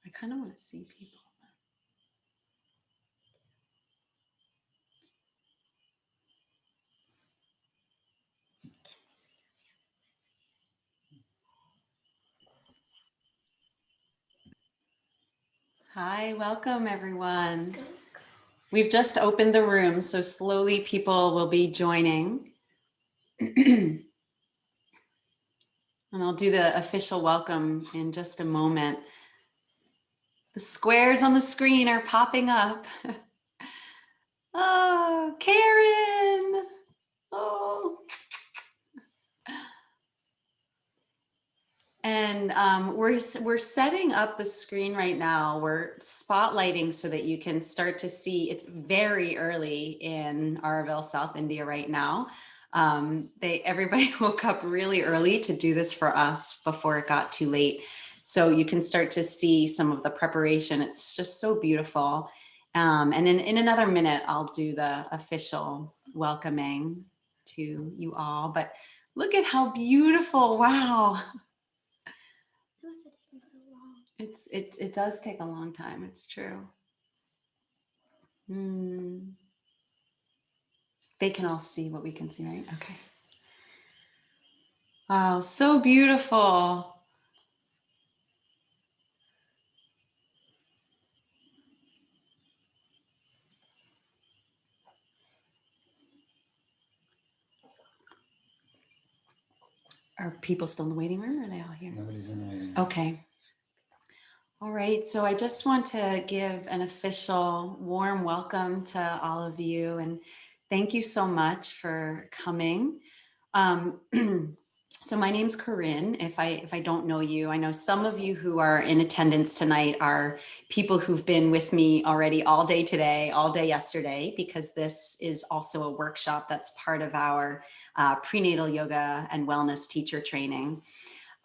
I kind of want to see people. Hi, welcome everyone. We've just opened the room, so slowly people will be joining. And I'll do the official welcome in just a moment. The squares on the screen are popping up. Oh, Karen. Oh. And we're setting up the screen right now. We're spotlighting so that you can start to see. It's very early in Auroville, South India right now. Everybody woke up really early to do this for us before it got too late. So you can start to see some of the preparation. It's just so beautiful. And in another minute, I'll do the official welcoming to you all. But look at how beautiful. Wow. It does take a long time. It's true. They can all see what we can see, right? Okay. Wow, so beautiful. Are people still in the waiting room or are they all here? Nobody's in the waiting room. Okay. All right, so I just want to give an official warm welcome to all of you and thank you so much for coming. So my name's Corinne. If I don't know you, I know some of you who are in attendance tonight are people who've been with me already all day today, all day yesterday, because this is also a workshop that's part of our prenatal yoga and wellness teacher training.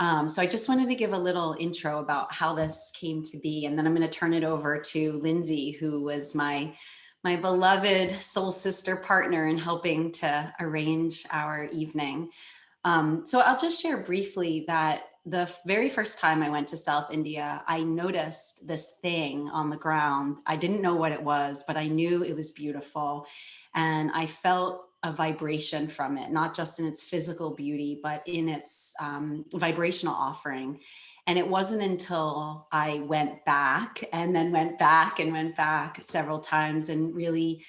So I just wanted to give a little intro about how this came to be, and then I'm going to turn it over to Lindsay, who was my beloved soul sister partner in helping to arrange our evening. So I'll just share briefly that the very first time I went to South India, I noticed this thing on the ground. I didn't know what it was, but I knew it was beautiful. And I felt a vibration from it, not just in its physical beauty, but in its vibrational offering. And it wasn't until I went back and then went back and went back several times and really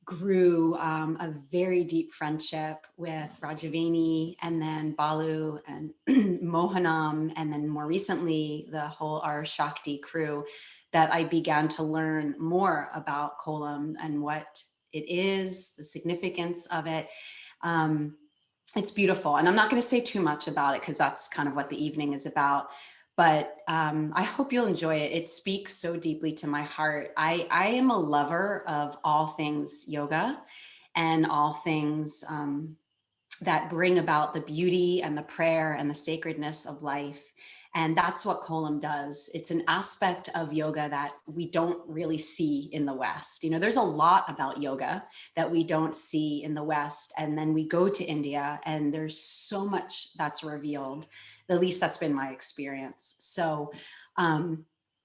grew a very deep friendship with Rajaveni and then Balu and Mohanam, and then more recently, the whole Auroshakthi crew, that I began to learn more about Kolam and what it is, the significance of it. It's beautiful. And I'm not going to say too much about it because that's kind of what the evening is about. But I hope you'll enjoy it. It speaks so deeply to my heart. I am a lover of all things yoga and all things that bring about the beauty and the prayer and the sacredness of life. And that's what Kolam does. It's an aspect of yoga that we don't really see in the West. You know, there's a lot about yoga that we don't see in the West. And then we go to India and there's so much that's revealed. At least that's been my experience. So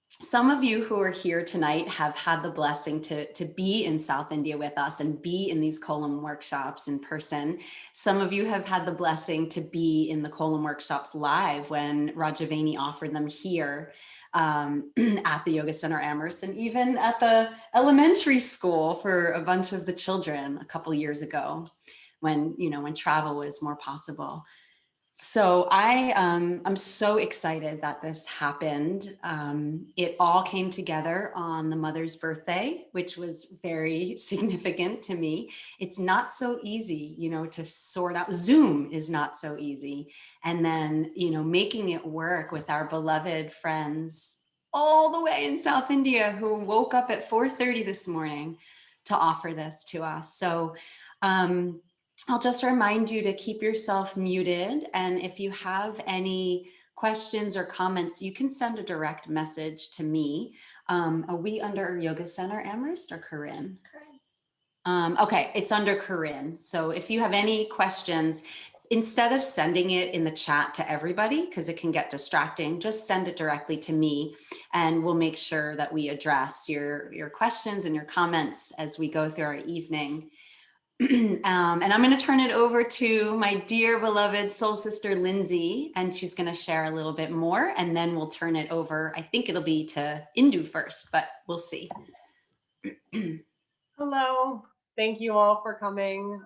some of you who are here tonight have had the blessing to be in South India with us and be in these Kolam workshops in person. Some of you have had the blessing to be in the Kolam workshops live when Rajaveni offered them here at the Yoga Center Amherst, and even at the elementary school for a bunch of the children a couple years ago when travel was more possible. So I'm so excited that this happened. It all came together on the mother's birthday, which was very significant to me. It's not so easy, to sort out. Zoom is not so easy. And then, making it work with our beloved friends all the way in South India who woke up at 4:30 this morning to offer this to us. So, I'll just remind you to keep yourself muted. And if you have any questions or comments, you can send a direct message to me. Are we under Yoga Center Amherst or Corinne? Corinne. Okay, it's under Corinne. So if you have any questions, instead of sending it in the chat to everybody, because it can get distracting, just send it directly to me, and we'll make sure that we address your questions and your comments as we go through our evening. And I'm going to turn it over to my dear beloved soul sister, Lindsay, and she's going to share a little bit more, and then we'll turn it over. I think it'll be to Indu first, but we'll see. Hello. Thank you all for coming.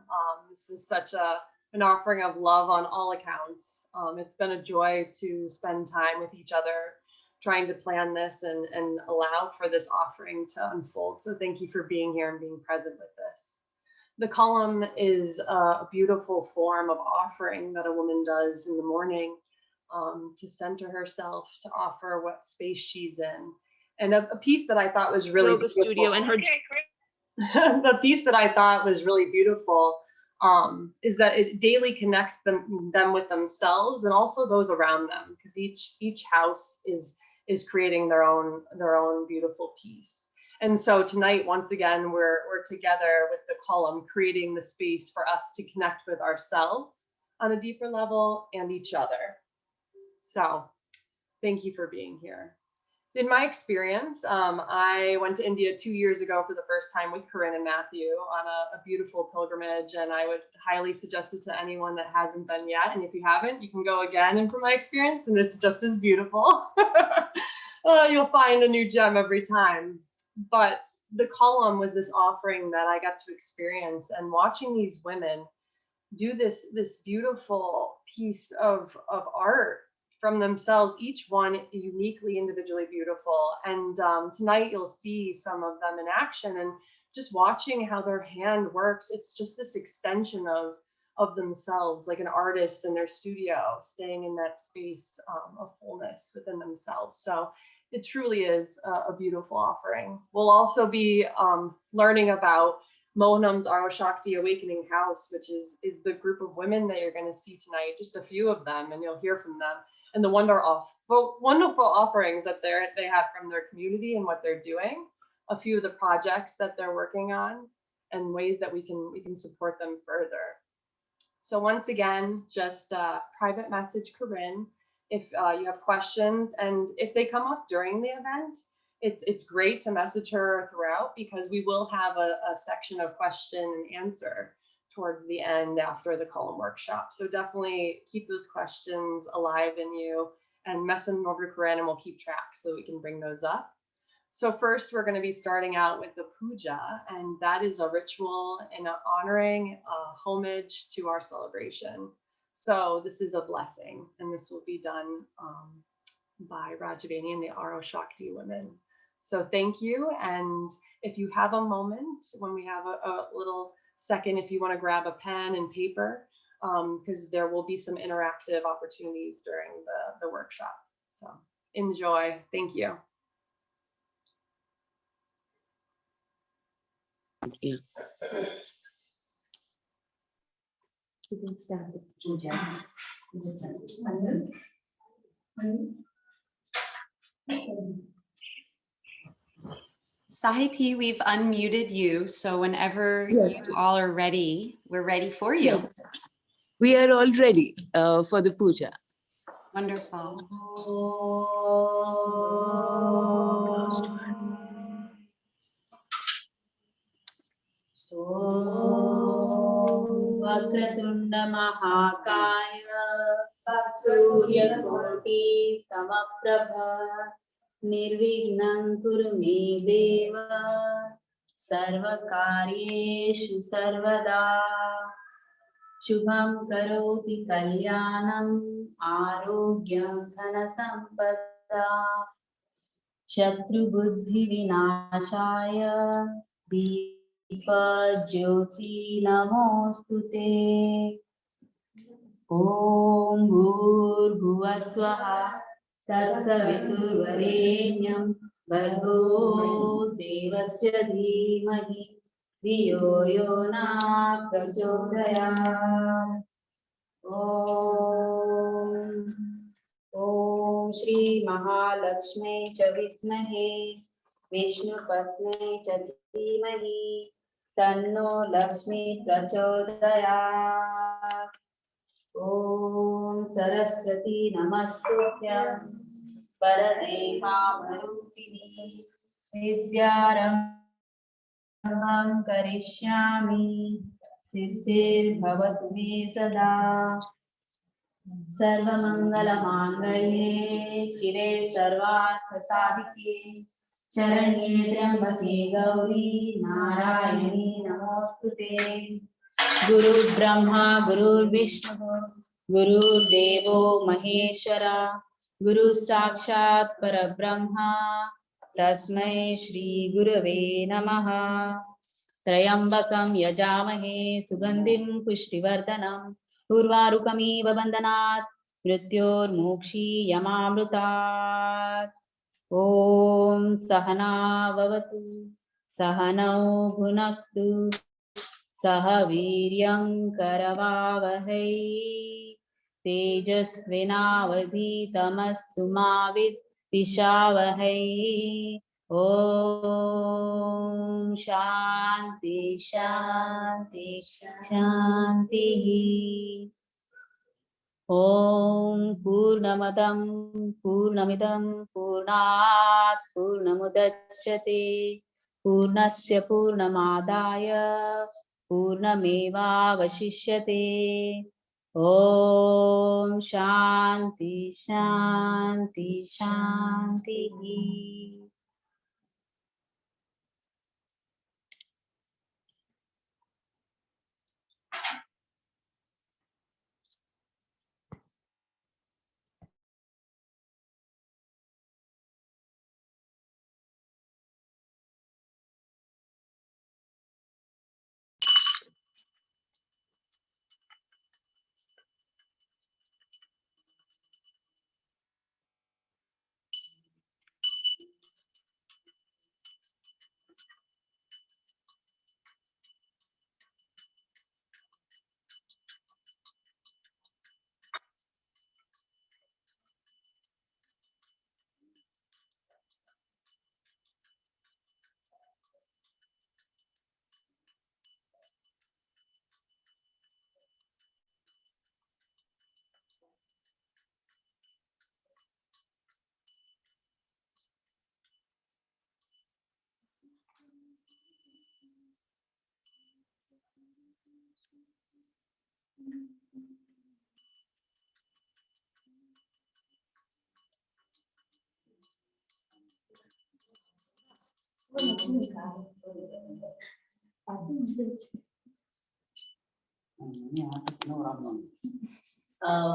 This was such an offering of love on all accounts. It's been a joy to spend time with each other, trying to plan this and allow for this offering to unfold. So thank you for being here and being present with this. The Kolam is a beautiful form of offering that a woman does in the morning to center herself, to offer what space she's in. And a piece that I thought was really beautiful. Studio and her the piece that I thought was really beautiful is that it daily connects them with themselves and also those around them, because each house is creating their own beautiful piece. And so tonight, once again, we're together with the Kolam, creating the space for us to connect with ourselves on a deeper level and each other. So thank you for being here. In my experience, I went to India 2 years ago for the first time with Corinne and Matthew on a beautiful pilgrimage, and I would highly suggest it to anyone that hasn't been yet. And if you haven't, you can go again. And from my experience, and it's just as beautiful. You'll find a new gem every time. But the Kolam was this offering that I got to experience, and watching these women do this beautiful piece of art from themselves, each one uniquely, individually beautiful. And tonight you'll see some of them in action, and just watching how their hand works, it's just this extension of themselves, like an artist in their studio, staying in that space of wholeness within themselves. So it truly is a beautiful offering. We'll also be learning about Mohanam's Auroshakthi Awakening House, which is the group of women that you're going to see tonight, just a few of them, and you'll hear from them, and the wonderful offerings that they have from their community and what they're doing, a few of the projects that they're working on, and ways that we can support them further. So once again, just private message Corinne if you have questions, and if they come up during the event, it's great to message her throughout, because we will have a section of question and answer towards the end after the Kolam workshop. So definitely keep those questions alive in you and message them over to Corinne, and we'll keep track so we can bring those up. So first, we're going to be starting out with the Puja, and that is a ritual and an honoring, homage to our celebration. So this is a blessing, and this will be done by Rajaveni and the Auroshakthi women. So thank you, and if you have a moment, when we have a little second, if you want to grab a pen and paper, because there will be some interactive opportunities during the workshop. So enjoy. Thank you. Yeah. You can start the puja. Sahiti, we've unmuted you, so whenever Yes. you all are ready, we're ready for you. Yes, we are all ready for the puja. Wonderful. Vakratunda Mahakaya Surya-koti Samaprabha Nirvignam Kuru Me Deva Sarvakaryeshu Sarvada Shubham Karoti Kalyanam Arogyam Dhana Sampada Shatru Buddhi Vinashaya Jyoti Namostute. Om Bhurbhuvasvaha Tatsaviturvarenyam Bhargo Devasya Dhimahi Dhiyo Yona Prachodayat. Om Shri Mahalakshmi Cha Vidmahe Vishnu Patne Cha Dhimahi Tanno Lakshmi Prachodayat. ॐ सरस्वती नमस्तुभ्यं वरदेवामरूपिणी विद्यारम्भं करिष्यामि सिद्धिर्भवतु मे सदा सर्वमङ्गलमाङ्गल्ये शिवे सर्वार्थसाधिके शरण्ये त्र्यम्बके गौरी नारायणी नमोऽस्तुते गुरुर्ब्रह्मा गुरुर्विष्णुः गुरुर्देवो महेश्वरा गुरुः साक्षात् परब्रह्मा तस्मै श्रीगुरवे नमः त्र्यम्बकं यजामहे सुगन्धिं पुष्टिवर्धनम् उर्वारुकमिव बन्धनात् मृत्योर्मुक्षीयमामृतात् ॐ सहना भवतु सहनौ भुनक्तु सह वीर्यं करवावहै तेजस्विनावधीतमस्तु मा विद्विषावहै ॐ शान्ति शान्ति शान्तिः ॐ पूर्णमदं पूर्णमिदं पूर्णात् पूर्णमुदच्यते पूर्णस्य पूर्णमादाय पूर्णमेवावशिष्यते ॐ शान्ति शान्ति शान्तिः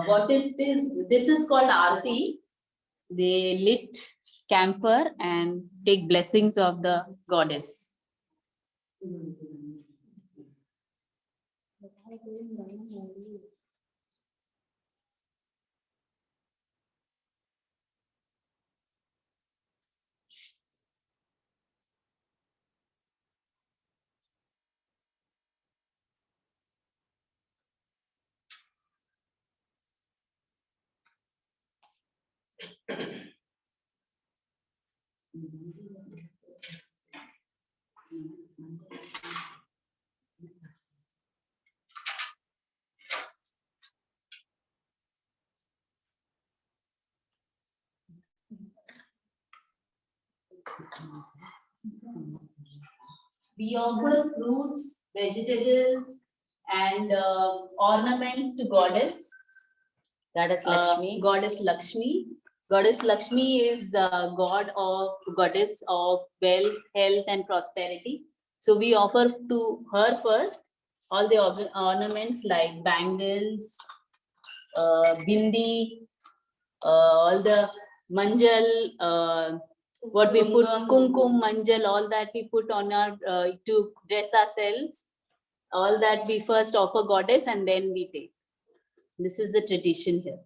What is this? This is called Aarti. They lit camphor and take blessings of the goddess. We offer fruits, vegetables, and ornaments to goddess. Goddess Lakshmi. Goddess Lakshmi. Goddess Lakshmi is the goddess of wealth, health, and prosperity. So we offer to her first all the ornaments like bangles, bindi, all the manjal, what we put, kumkum, manjal, all that we put on our to dress ourselves. All that we first offer goddess and then we take. This is the tradition here.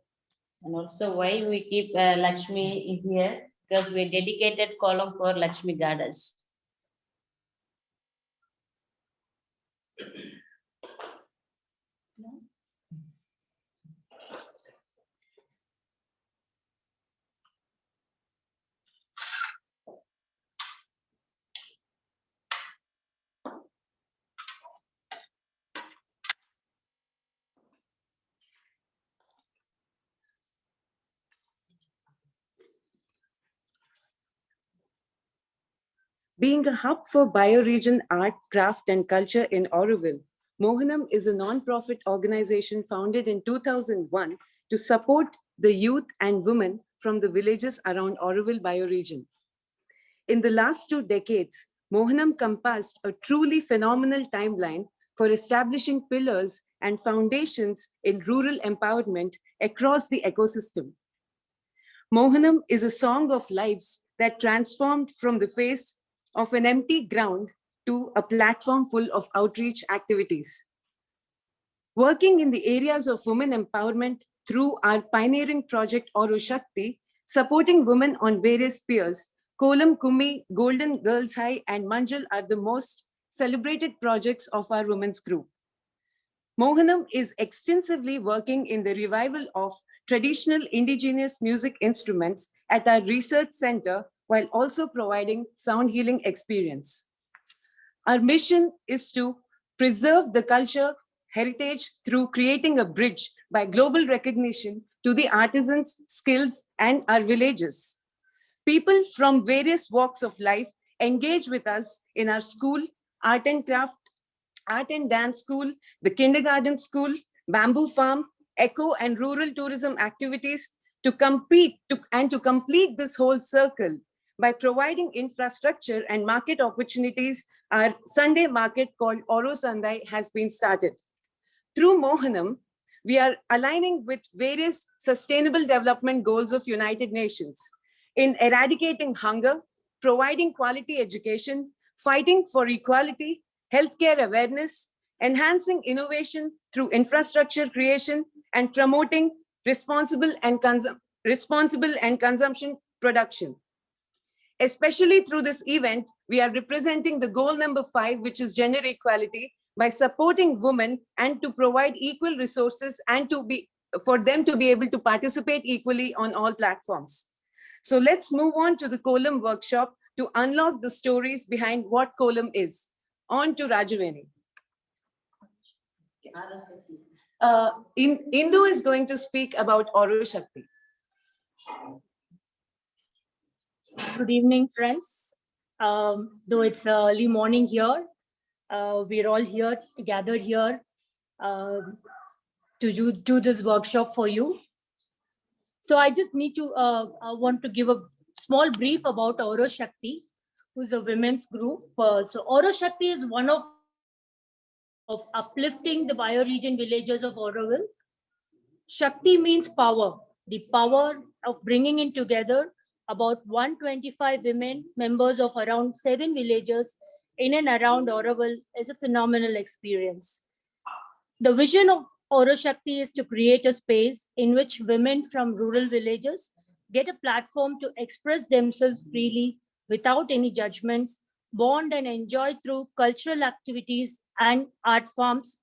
And also why we keep Lakshmi is here, because we dedicated Kolam for Lakshmi goddess. Being a hub for bioregion art, craft, and culture in Auroville, Mohanam is a non-profit organization founded in 2001 to support the youth and women from the villages around Auroville bioregion. In the last 2 decades, Mohanam compassed a truly phenomenal timeline for establishing pillars and foundations in rural empowerment across the ecosystem. Mohanam is a song of lives that transformed from the face of an empty ground to a platform full of outreach activities. Working in the areas of women empowerment through our pioneering project Auroshakthi, supporting women on various spheres, Kolam, Kumi, Golden Girls High, and Manjal are the most celebrated projects of our women's group. Mohanam is extensively working in the revival of traditional indigenous music instruments at our research center while also providing sound healing experience. Our mission is to preserve the culture heritage through creating a bridge by global recognition to the artisans' skills and our villages. People from various walks of life engage with us in our school, art and craft, art and dance school, the kindergarten school, bamboo farm, eco and rural tourism activities to complete this whole circle by providing infrastructure and market opportunities. Our Sunday market called Oro Sunday has been started. Through Mohanam, we are aligning with various sustainable development goals of United Nations in eradicating hunger, providing quality education, fighting for equality, healthcare awareness, enhancing innovation through infrastructure creation, and promoting responsible and consumption production. Especially through this event, we are representing the goal number 5, which is gender equality, by supporting women and to provide equal resources and for them to be able to participate equally on all platforms. So let's move on to the Kolam workshop to unlock the stories behind what Kolam is. On to Rajaveni. Indu is going to speak about Auroshakthi. Good evening, friends. Though it's early morning here, we're all here, gathered here to do this workshop for you. So I just need to, I want to give a small brief about Auroshakthi, who's a women's group. So Auroshakthi is one of uplifting the bioregion villages of Auroville. Shakti means power, the power of bringing in together about 125 women, members of around 7 villages in and around Auroville is a phenomenal experience. The vision of Auroshakthi is to create a space in which women from rural villages get a platform to express themselves freely without any judgments, bond and enjoy through cultural activities and art forms,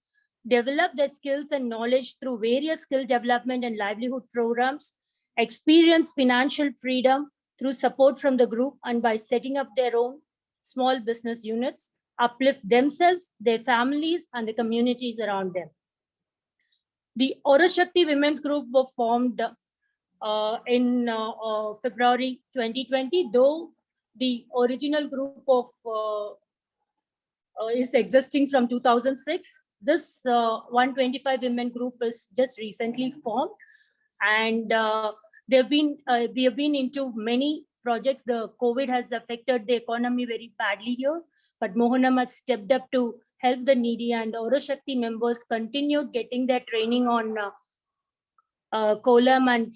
develop their skills and knowledge through various skill development and livelihood programs, experience financial freedom through support from the group and by setting up their own small business units, uplift themselves, their families, and the communities around them. The Auroshakthi Women's Group were formed in February 2020, though the original group of is existing from 2006. This 125 women group is just recently formed, and we have been into many projects. The COVID has affected the economy very badly here, but Mohanam has stepped up to help the needy, and Auroshakthi members continued getting their training on Kolam and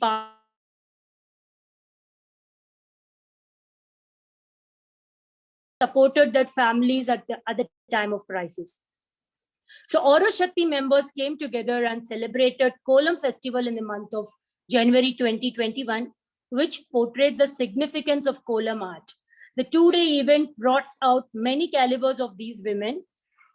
supported their families at the time of crisis. So Auroshakthi members came together and celebrated Kolam festival in the month of January 2021, which portrayed the significance of Kolam art. The 2-day event brought out many calibers of these women.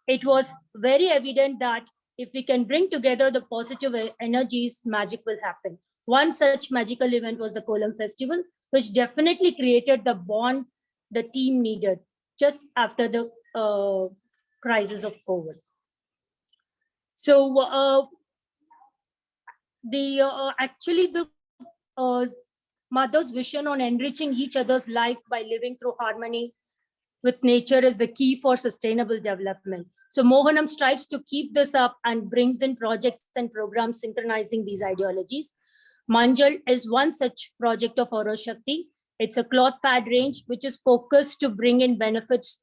It was very evident that if we can bring together the positive energies, magic will happen. One such magical event was the Kolam festival, which definitely created the bond the team needed just after the crisis of COVID. So the mother's vision on enriching each other's life by living through harmony with nature is the key for sustainable development. So Mohanam strives to keep this up and brings in projects and programs synchronizing these ideologies. Manjal is one such project of Auroshakthi. It's a cloth pad range which is focused to bring in benefits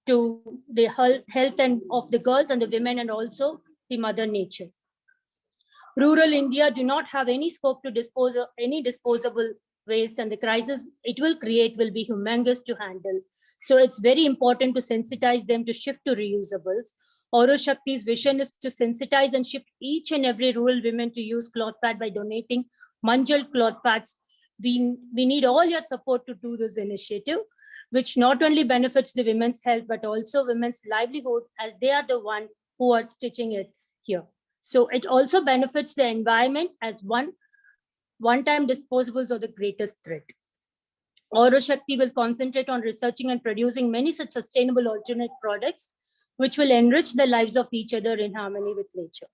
to the health and of the girls and the women and also the mother nature. Rural India do not have any scope to dispose of any disposable waste, and the crisis it will create will be humongous to handle. So it's very important to sensitize them to shift to reusables. Auroshakti's vision is to sensitize and shift each and every rural woman to use cloth pad by donating Manjal cloth pads. We need all your support to do this initiative, which not only benefits the women's health, but also women's livelihood, as they are the one who are stitching it here. So it also benefits the environment, as one-time disposables are the greatest threat. Auroshakti will concentrate on researching and producing many such sustainable alternate products, which will enrich the lives of each other in harmony with nature.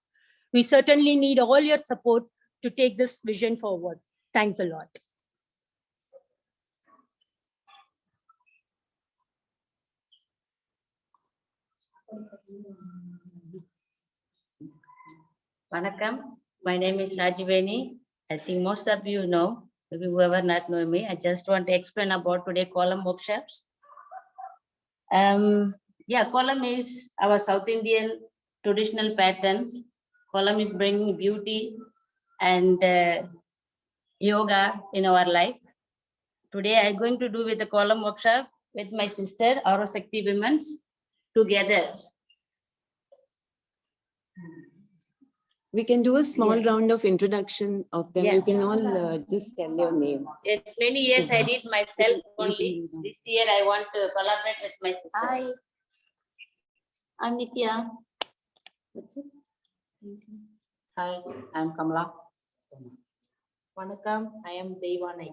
We certainly need all your support to take this vision forward. Thanks a lot. Vanakkam, my name is Rajaveni. I think most of you know, maybe whoever not know me, I just want to explain about today Kolam workshops. Yeah, Kolam is our South Indian traditional patterns. Kolam is bringing beauty and yoga in our life. Today I'm going to do with the Kolam workshop with my sister, Auroshakthi Women's, together. We can do a small round of introduction of them. Yeah. You can all just tell your name. Yes, many years I did myself only. This year I want to collaborate with my sister. Hi, I'm Nitya. Hi, I'm Kamala. Vanakkam, I am Devani.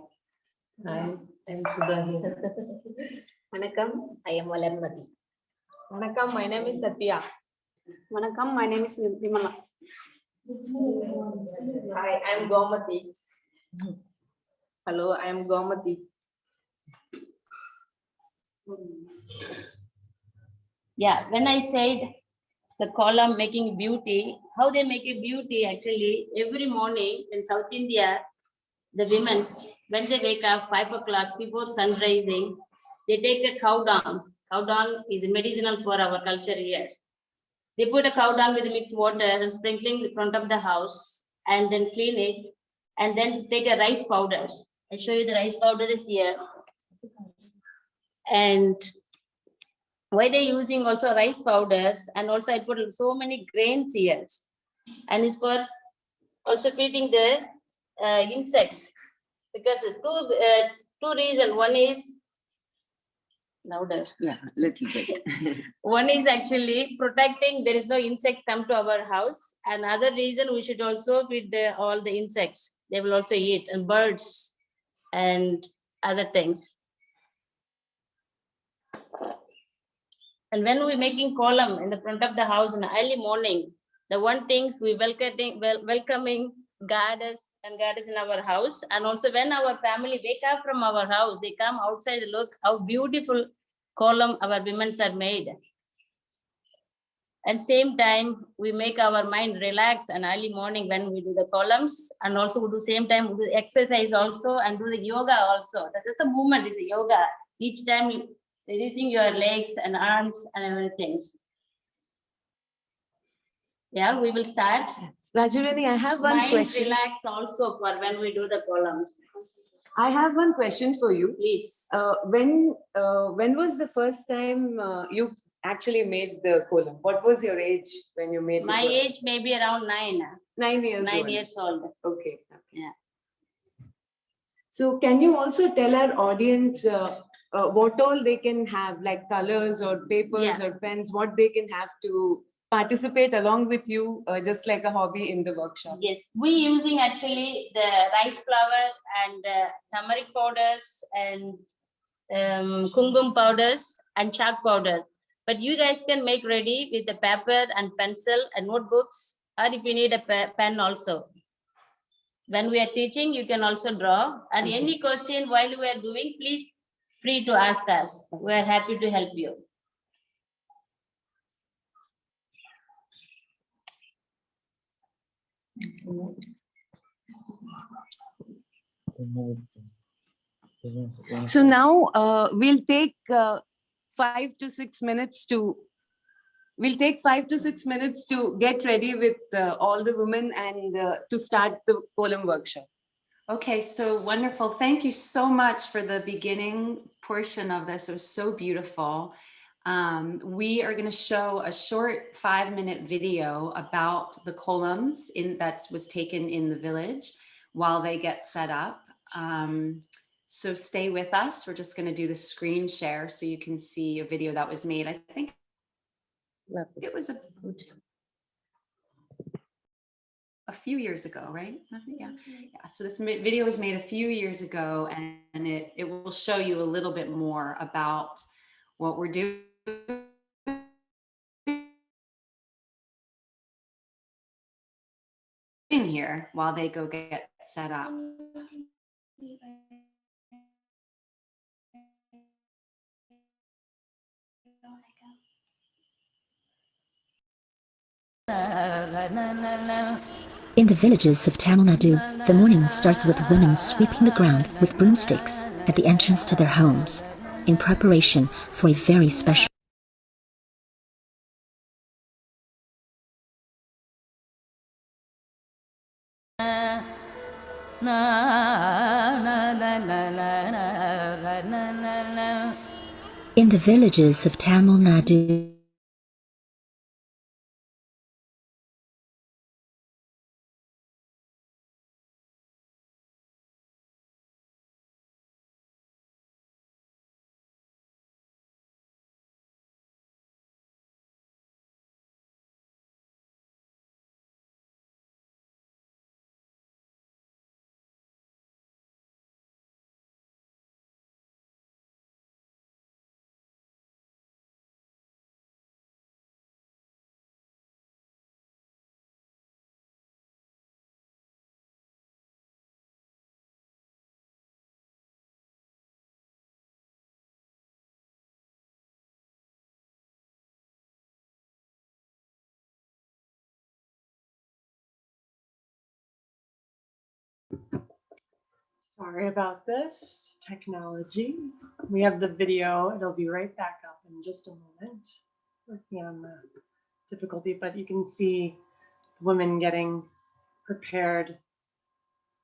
Hi, I'm Sudhani. Vanakkam, I am Valarmati. Vanakkam, my name is Satya. Vanakkam, my name is Nirmala. Hi, I'm Gomati. Hello, I'm Gomati. Yeah, when I said the Kolam making beauty, how they make a beauty actually, every morning in South India, the women, when they wake up 5 o'clock before sun rising, they take a cow dung. Cow dung is medicinal for our culture here. They put a cow dung with mixed water and sprinkling in front of the house and then clean it and then take a rice powder. I show you the rice powder is here. And why they using also rice powders, and also I put so many grains here. And it's for also feeding the insects, because two reasons. One is louder. Yeah, little bit. One is actually protecting, there is no insects come to our house. Another reason, we should also feed all the insects. They will also eat, and birds and other things. And when we're making Kolam in the front of the house in the early morning, the one things we welcoming goddess and goddess in our house. And also when our family wake up from our house, they come outside, look how beautiful Kolam our women are made. And same time, we make our mind relax and early morning when we do the columns, and also we do same time, we do exercise also and do the yoga also. That is a movement, is a yoga. Each time releasing your legs and arms and everything. Yeah, we will start. Rajaveni, I have one Mind question. relax also for when we do the columns. I have one question for you. Please. When was the first time you actually made the kolam? What was your age when you made My the kolam? age may be around 9. 9 years 9 old. years old. Okay. Yeah. So can you also tell our audience what all they can have, like colors or papers Yeah. or pens, what they can have to participate along with you, just like a hobby in the workshop? Yes, we using actually the rice flour and turmeric powders and kungum powders and chalk powder. But you guys can make ready with the paper and pencil and notebooks, or if you need a pen also. When we are teaching, you can also draw. And any question while we are doing, please free to ask us. We are happy to help you. So now we'll take 5 to 6 minutes to get ready with all the women and to start the Kolam workshop. Okay, so wonderful. Thank you so much for the beginning portion of this. It was so beautiful. We are going to show a short 5-minute video about the kolams that was taken in the village while they get set up. So stay with us. We're just going to do the screen share so you can see a video that was made. I think it was a few years ago, right? Yeah. So this video was made a few years ago, and it will show you a little bit more about what we're doing here while they go get set up. In the villages of Tamil Nadu, the morning starts with women sweeping the ground with broomsticks at the entrance to their homes in preparation for a very special In the villages of Tamil Nadu, Sorry about this technology. We have the video. It'll be right back up in just a moment. Working on the difficulty, but you can see women getting prepared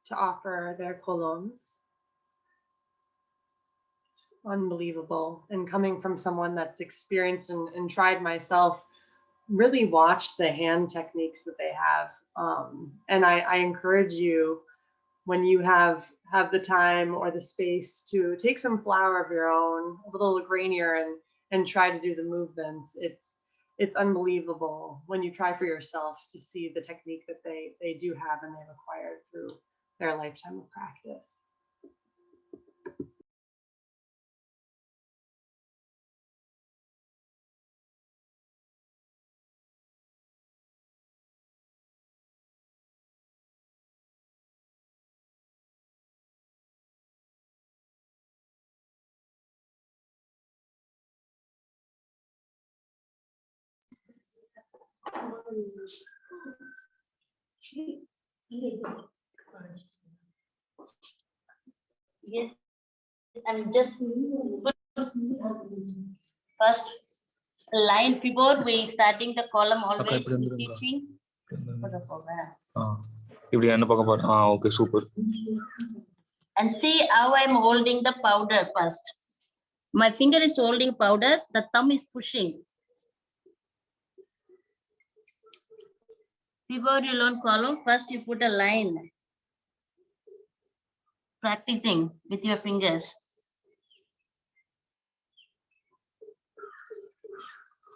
to offer their kolams. It's unbelievable. And coming from someone that's experienced and tried myself, really watch the hand techniques that they have. And I encourage you, when you have the time or the space, to take some flour of your own, a little grainier, and try to do the movements. It's unbelievable when you try for yourself to see the technique that they do have and they've acquired through their lifetime of practice. Yes, I'm just first line before we starting the column, always teaching. இப்படி என்ன பார்க்க போறோம் okay super And see how I'm holding the powder first. My finger is holding powder, the thumb is pushing. Before you learn column, first you put a line. Practicing with your fingers.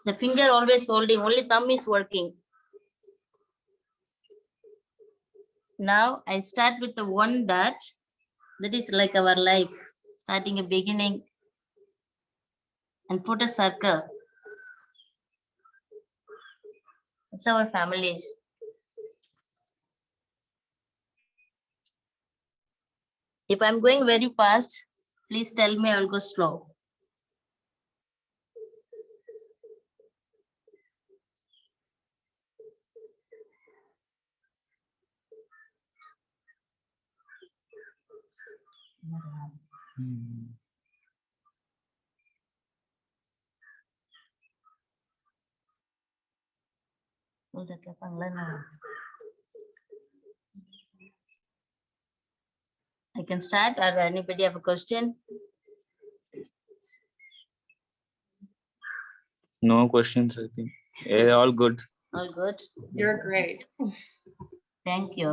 The finger always holding, only thumb is working. Now I start with the one dot. That is like our life, starting a beginning, and put a circle. It's our families. If I'm going very fast, Please tell me, I'll go slow. I can start, or anybody have a question? No questions, I think. Yeah, all good. All good. You're great. Thank you.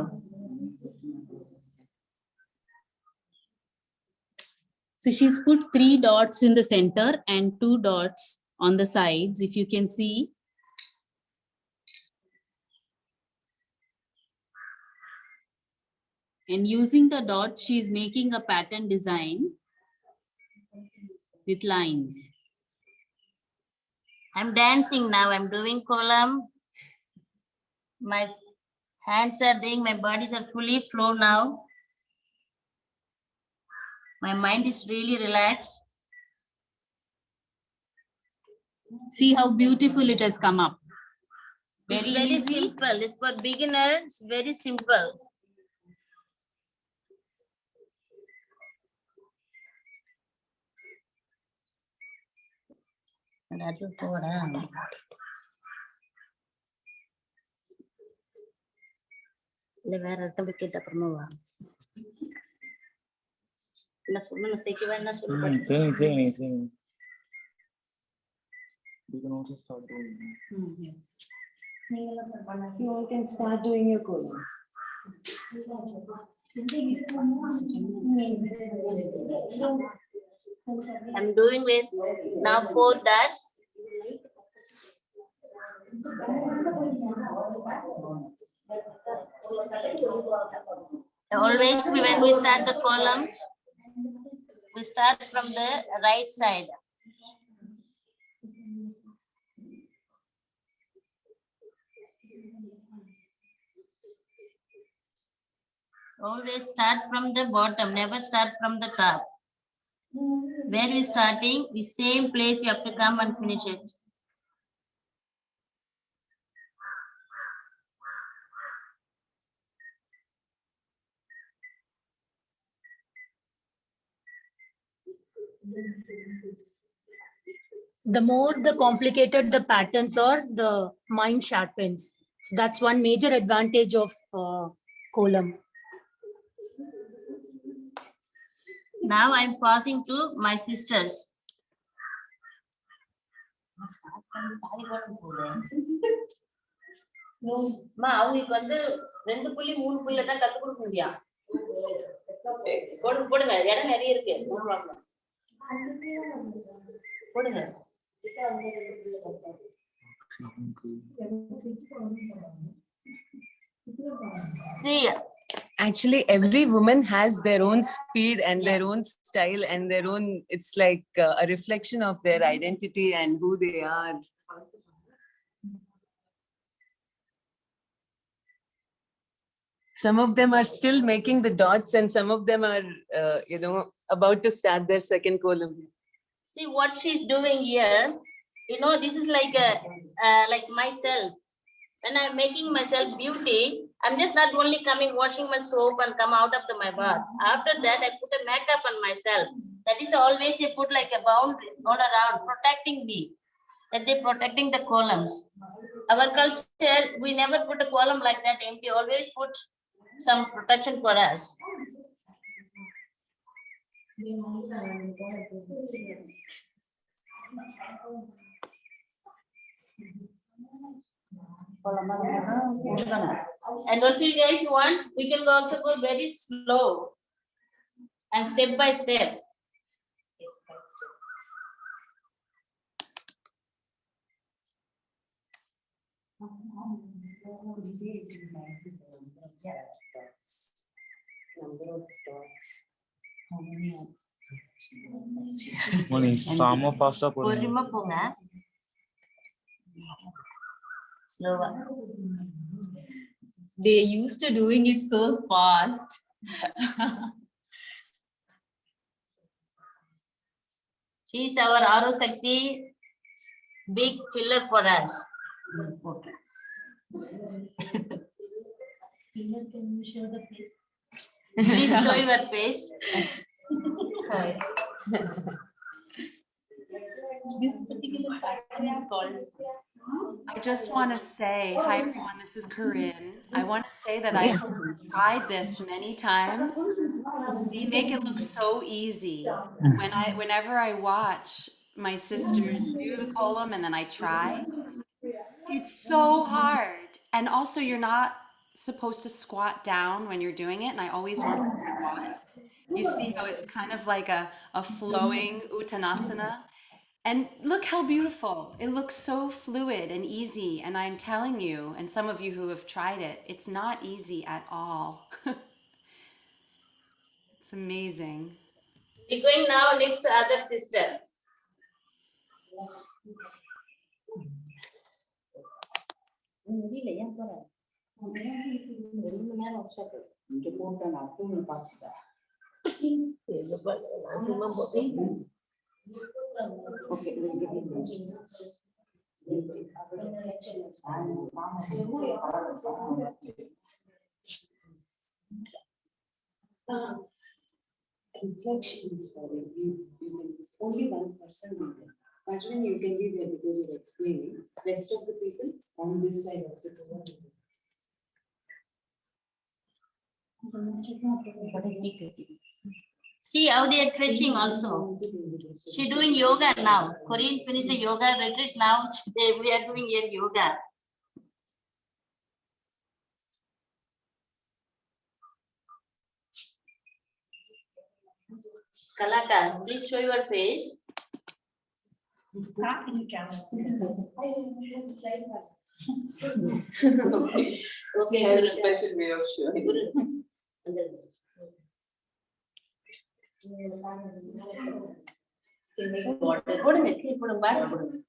So she's put 3 dots in the center and 2 dots on the sides, if you can see. And using the dots, she's making a pattern design with lines. I'm dancing now. I'm doing kolam. My hands are doing, my bodies are fully flow now. My mind is really relaxed. See how beautiful it has come up. It's very simple. It's for beginners, very simple. Saying. You can also start doing. You all can start doing your columns. I'm doing with now 4 dots. Always when we start the columns, we start from the right side. Always start from the bottom, never start from the top. Where we starting, the same place you have to come and finish it. The more the complicated the patterns are, the mind sharpens. So that's one major advantage of kolam. Now I'm passing to my sisters. அவங்களுக்கு வந்து 2 புள்ளி 3 புள்ளி தான் கத்து கொடுக்க முடியும். போடுங்க இடம் நிறைய இருக்கு. போடுங்க. See, Actually, every woman has their own speed and their own style and their own, it's like a reflection of their identity and who they are. Some of them are still making the dots and some of them are, about to start their second column. see what she's doing here. You know, this is like like myself. When I'm making myself beauty, I'm just not only coming, washing my soap and come out of my bath. After that, I put a makeup on myself. That is always they put like a boundary all around, protecting me. That they're protecting the columns. Our culture, we never put a column like that empty. Always put some protection for us. And also you guys want, we can also go very slow and step by step. Sama faster. பொறுமை போங்க. Slower. They used to doing it so fast. She is our Auroshakthi, big pillar for us. Okay. Can you show the face? Please show your face. This particular pattern is called. I just want to say, hi everyone, this is Corinne. I want to say that I've tried this many times. They make it look so easy. Whenever I watch my sisters do the kolam and then I try, it's so hard. And also you're not supposed to squat down when you're doing it. And I always want to squat. You see how it's kind of like a flowing uttanasana. And look how beautiful. It looks so fluid and easy. And I'm telling you, and some of you who have tried it, it's not easy at all. It's amazing. We're going now next to other sister. Okay, we'll give you questions. Reflections for you. Only one person will get. Rajaveni, you can be there because you're explaining. Rest of the people on this side of the room. See how they are stretching also. She doing yoga now. Corinne finished the yoga retreat now. We are doing here yoga. Kalaka, please show your face. Okay, has a special way of showing. What is it? Put a button.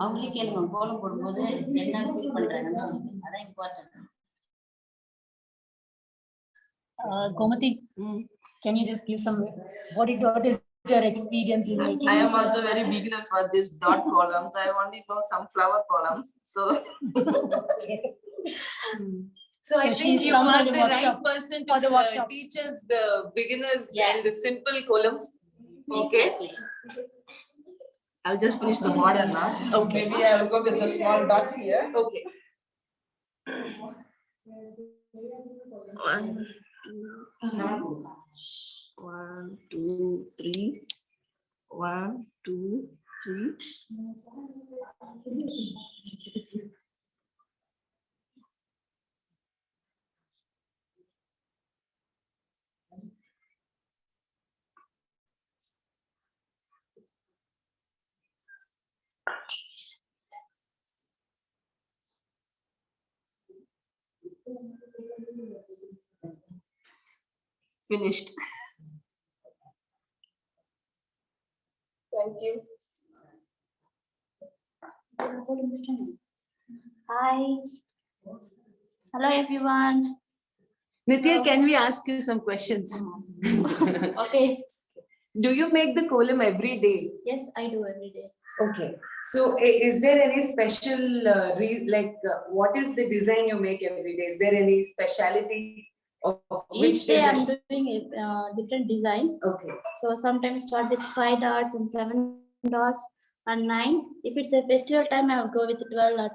அவங்களே கேளுங்க கோலம் போடும்போது என்ன feel பண்றாங்கன்னு சொல்லுங்க அதான் important. Gomati, can you just give some, what is your experience in making? I am also very beginner for this dot columns. I only know some flower columns. So, So I she's think you come for are the the right workshop. person For the to workshop. teach us the beginners Yeah. and the simple columns. Okay. I'll just finish the border now. Okay. Maybe I will go with the small dots here. Okay. 1, 2, 3. 1, 2, 3. Finished. Thank you. Hi. Hello everyone. Nitya, can we ask you some questions? Okay. Do you make the kolam every day? Yes, I do every day. Okay. So is there any special, what is the design you make every day? Is there any speciality of which Each day I'm design? doing different designs. Okay. So sometimes start with 5 dots and 7 dots and 9. If it's a festival time, I will go with 12 or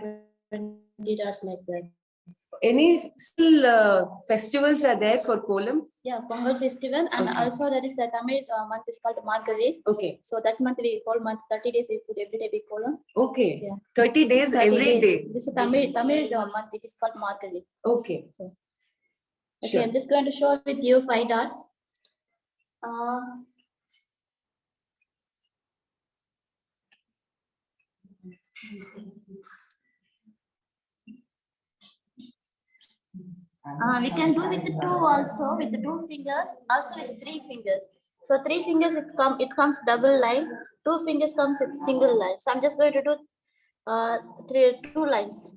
20 dots like that. Any still festivals are there for kolam? Yeah, Pongal festival, and Okay. also there is a Tamil month is called Margari. Okay. So that month we call month 30 days. We put every day we call. Okay. Yeah. 30 days 30 every days. day. This is Tamil month. It is called Margari. Okay. Okay, Sure. I'm just going to show with you 5 dots. We can do with the 2 also, with the 2 fingers, also with 3 fingers. So 3 fingers it comes double line, 2 fingers comes with single line. So I'm just going to do 2 lines.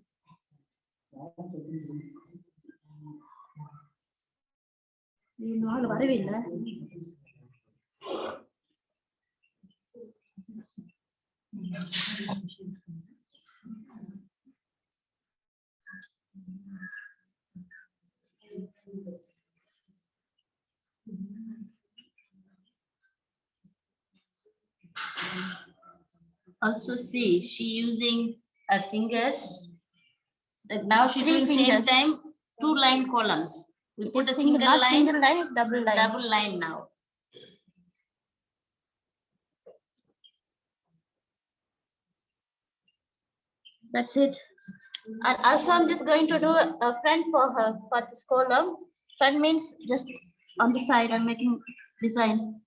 Also see, she using her fingers. Like now she's Three doing same fingers. time, 2-line columns. We put a Single, single not line, single line, it's double line. double line now. That's it. And also, I'm just going to do a front for her for this column. Front means just on the side. I'm making design.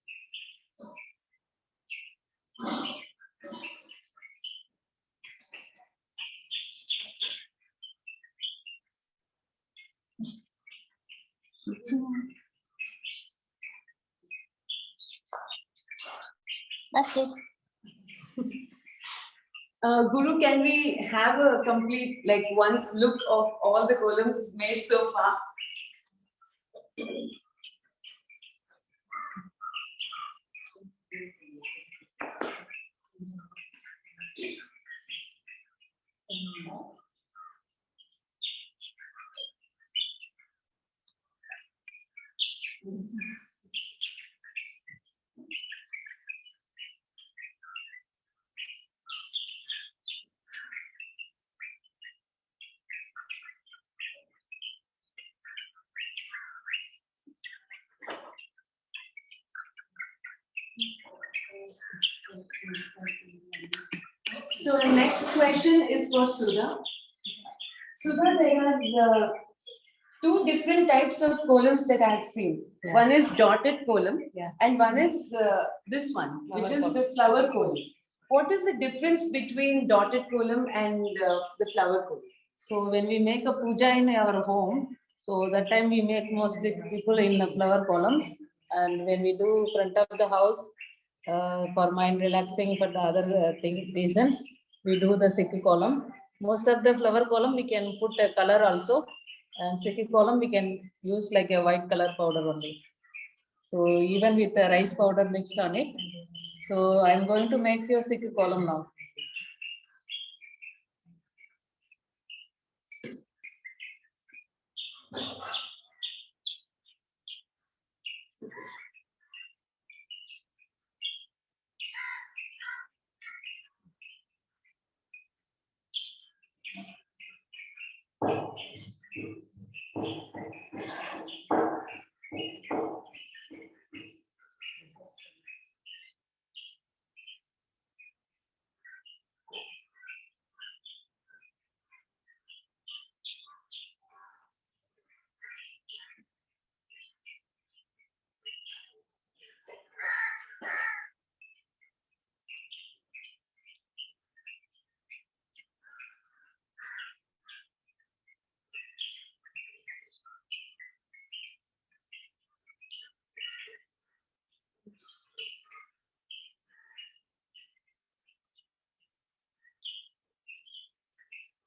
That's it. Guru, can we have a complete, like, once look of all the columns made so far? So the next question is for Sudha. Sudha, there are two different types of columns that I've seen. Yeah. One is dotted column, Yeah. and one is this one, which is the flower column. What is the difference between dotted column and the flower column? So when we make a puja in our home, so that time we make mostly people in the flower columns. And when we do front of the house, for mind relaxing, for the other reasons, we do the Sikhi column. Most of the flower column we can put a color also, and Sikhi column we can use like a white color powder only. So even with the rice powder mixed on it. So I'm going to make your Sikhi column now.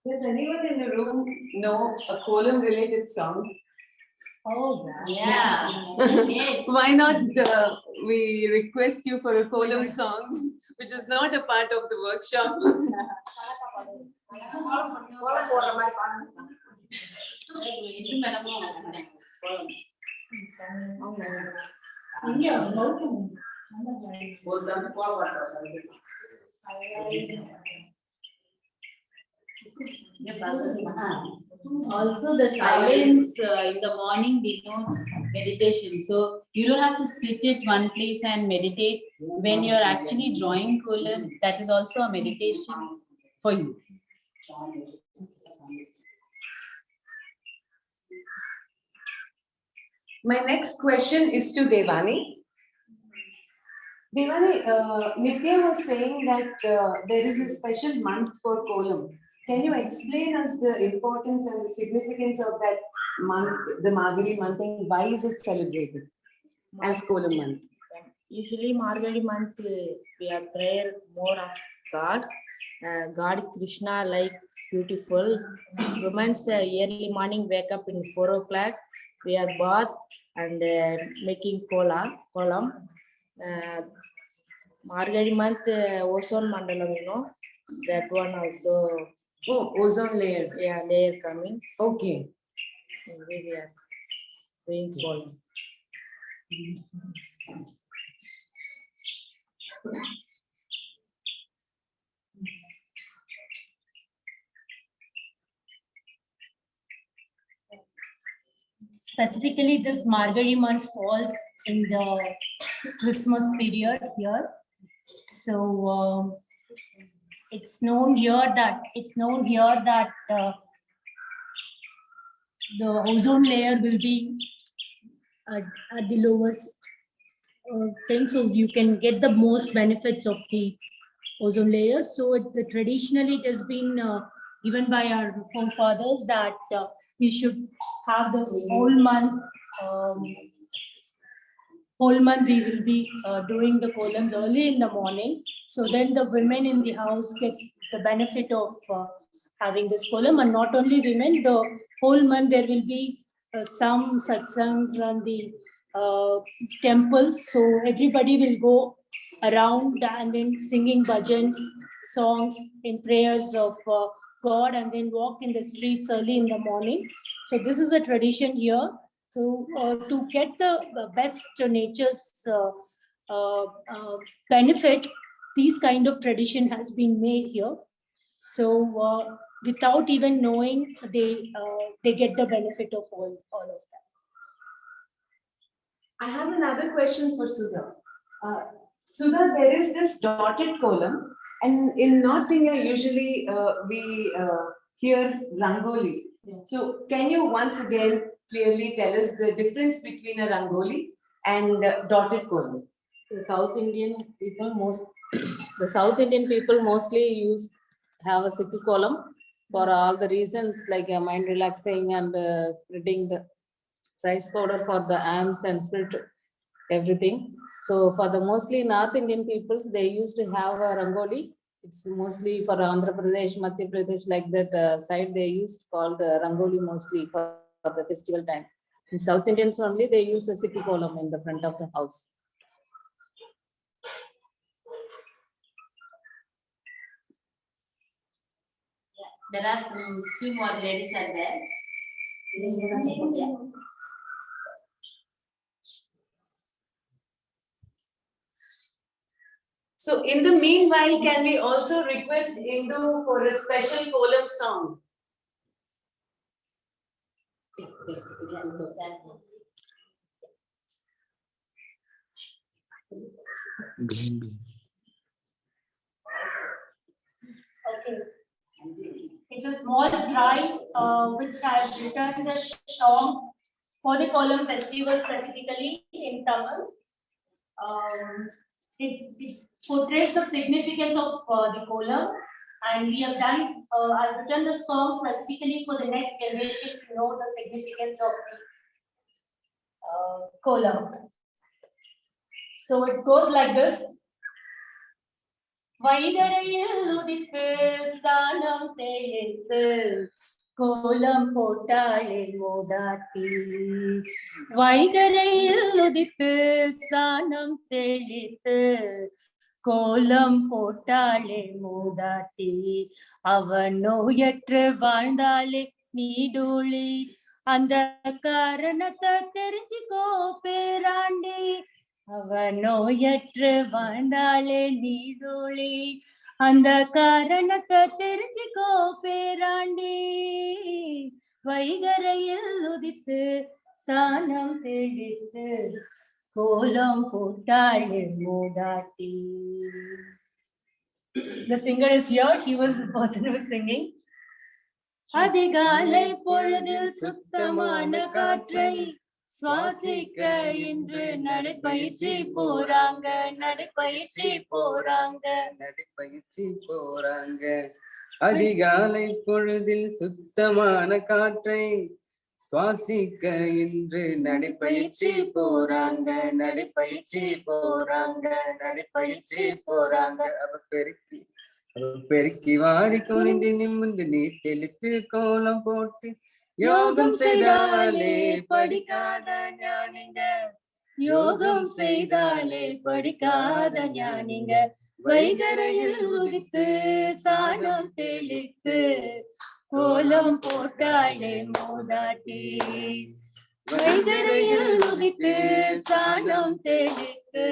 Does anyone in the room know a column related song? Oh, Yeah. Yes. Why not we request you for a column song, which is not a part of the workshop? Also, the silence in the morning denotes meditation. So you don't have to sit at one place and meditate. When you're actually drawing column, that is also a meditation for you. My next question is to Devani. Devani, Nitya was saying that there is a special month for Kolam. Can you explain us the importance and the significance of that month, the Margari month, and why is it celebrated as Kolam month? Usually Margari month we have prayer more of God. God Krishna like beautiful. Women's early morning wake up in 4 o'clock. We are bath and making kolam. Margari month, ozone mandalam, that one also. Oh, ozone layer. Yeah, layer coming. Okay. We are doing kolam. Specifically, this Margari month falls in the Christmas period here. So it's known here that the ozone layer will be at the lowest thing, so you can get the most benefits of the ozone layer. So traditionally it has been given by our forefathers that we should have this whole month. Whole month we will be doing the columns early in the morning. So then the women in the house gets the benefit of having this column, and not only women, the whole month there will be some satsangs and the temples. So everybody will go around and then singing bhajans, songs in prayers of God, and then walk in the streets early in the morning. So this is a tradition here. So to get the best nature's benefit, these kind of tradition has been made here. So without even knowing, they get the benefit of all of that. I have another question for Sudha. Sudha, there is this dotted column, and in North India, usually we hear Rangoli. So, can you once again clearly tell us the difference between a Rangoli and dotted column? The South Indian people mostly have a city column for all the reasons like mind relaxing and spreading the rice powder for the arms and spirit, everything. So for the mostly North Indian peoples, they used to have a Rangoli. It's mostly for Andhra Pradesh, Madhya Pradesh, like that side, they used called Rangoli mostly for the festival time. In South Indians only, they use a city column in the front of the house. There are some few more ladies are there. Yeah. So, in the meanwhile, can we also request Indu for a special Kolam song? Okay. It's a small tribe which has written the song for the Kolam festival specifically in Tamil. It portrays the significance of the Kolam, and we have done. I've written the song specifically for the next generation to know the significance of the Kolam. So it goes like this. வைகரையில் உதித்து சானம் தெளித்து கோலம் போட்டாளே மூதாட்டி. வைகரையில் உதித்து சானம் தெளித்து கோலம் போட்டாளே மூதாட்டி. அவன் நோயற்று வாழ்ந்தாளே நீடூழி, அந்த காரணத்தை தெரிஞ்சுக்கோ பேராண்டி. அவன் நோயற்று வாழ்ந்தாளே நீடூழி, அந்த காரணத்தை தெரிஞ்சுக்கோ பேராண்டி. வைகரையில் உதித்து சானம் தெளித்து கோலம் போட்டாளே மூதாட்டி. The singer is here. He was the person who was singing. அதிகாலை பொழுதில் சுத்தமான காற்றை சுவாசிக்க இன்று நடைபயிற்சி போறாங்க. அதிகாலை பொழுதில் சுத்தமான காற்றை சுவாசிக்க இன்று நடைபயிற்சி போறாங்க. அவ பெருக்கி வாரி குனிந்து நிமிர்ந்து நீர் தெளித்து கோலம் போட்டு யோகம் செய்தாலே படிக்காத ஞானிங்க, யோகம் செய்தாலே படிக்காத ஞானிங்க, வைகரையில் உதித்து சாணம் தெளித்து கோலம் போட்டாலே மூதாட்டி. வைகரையில் உதித்து சாணம் தெளித்து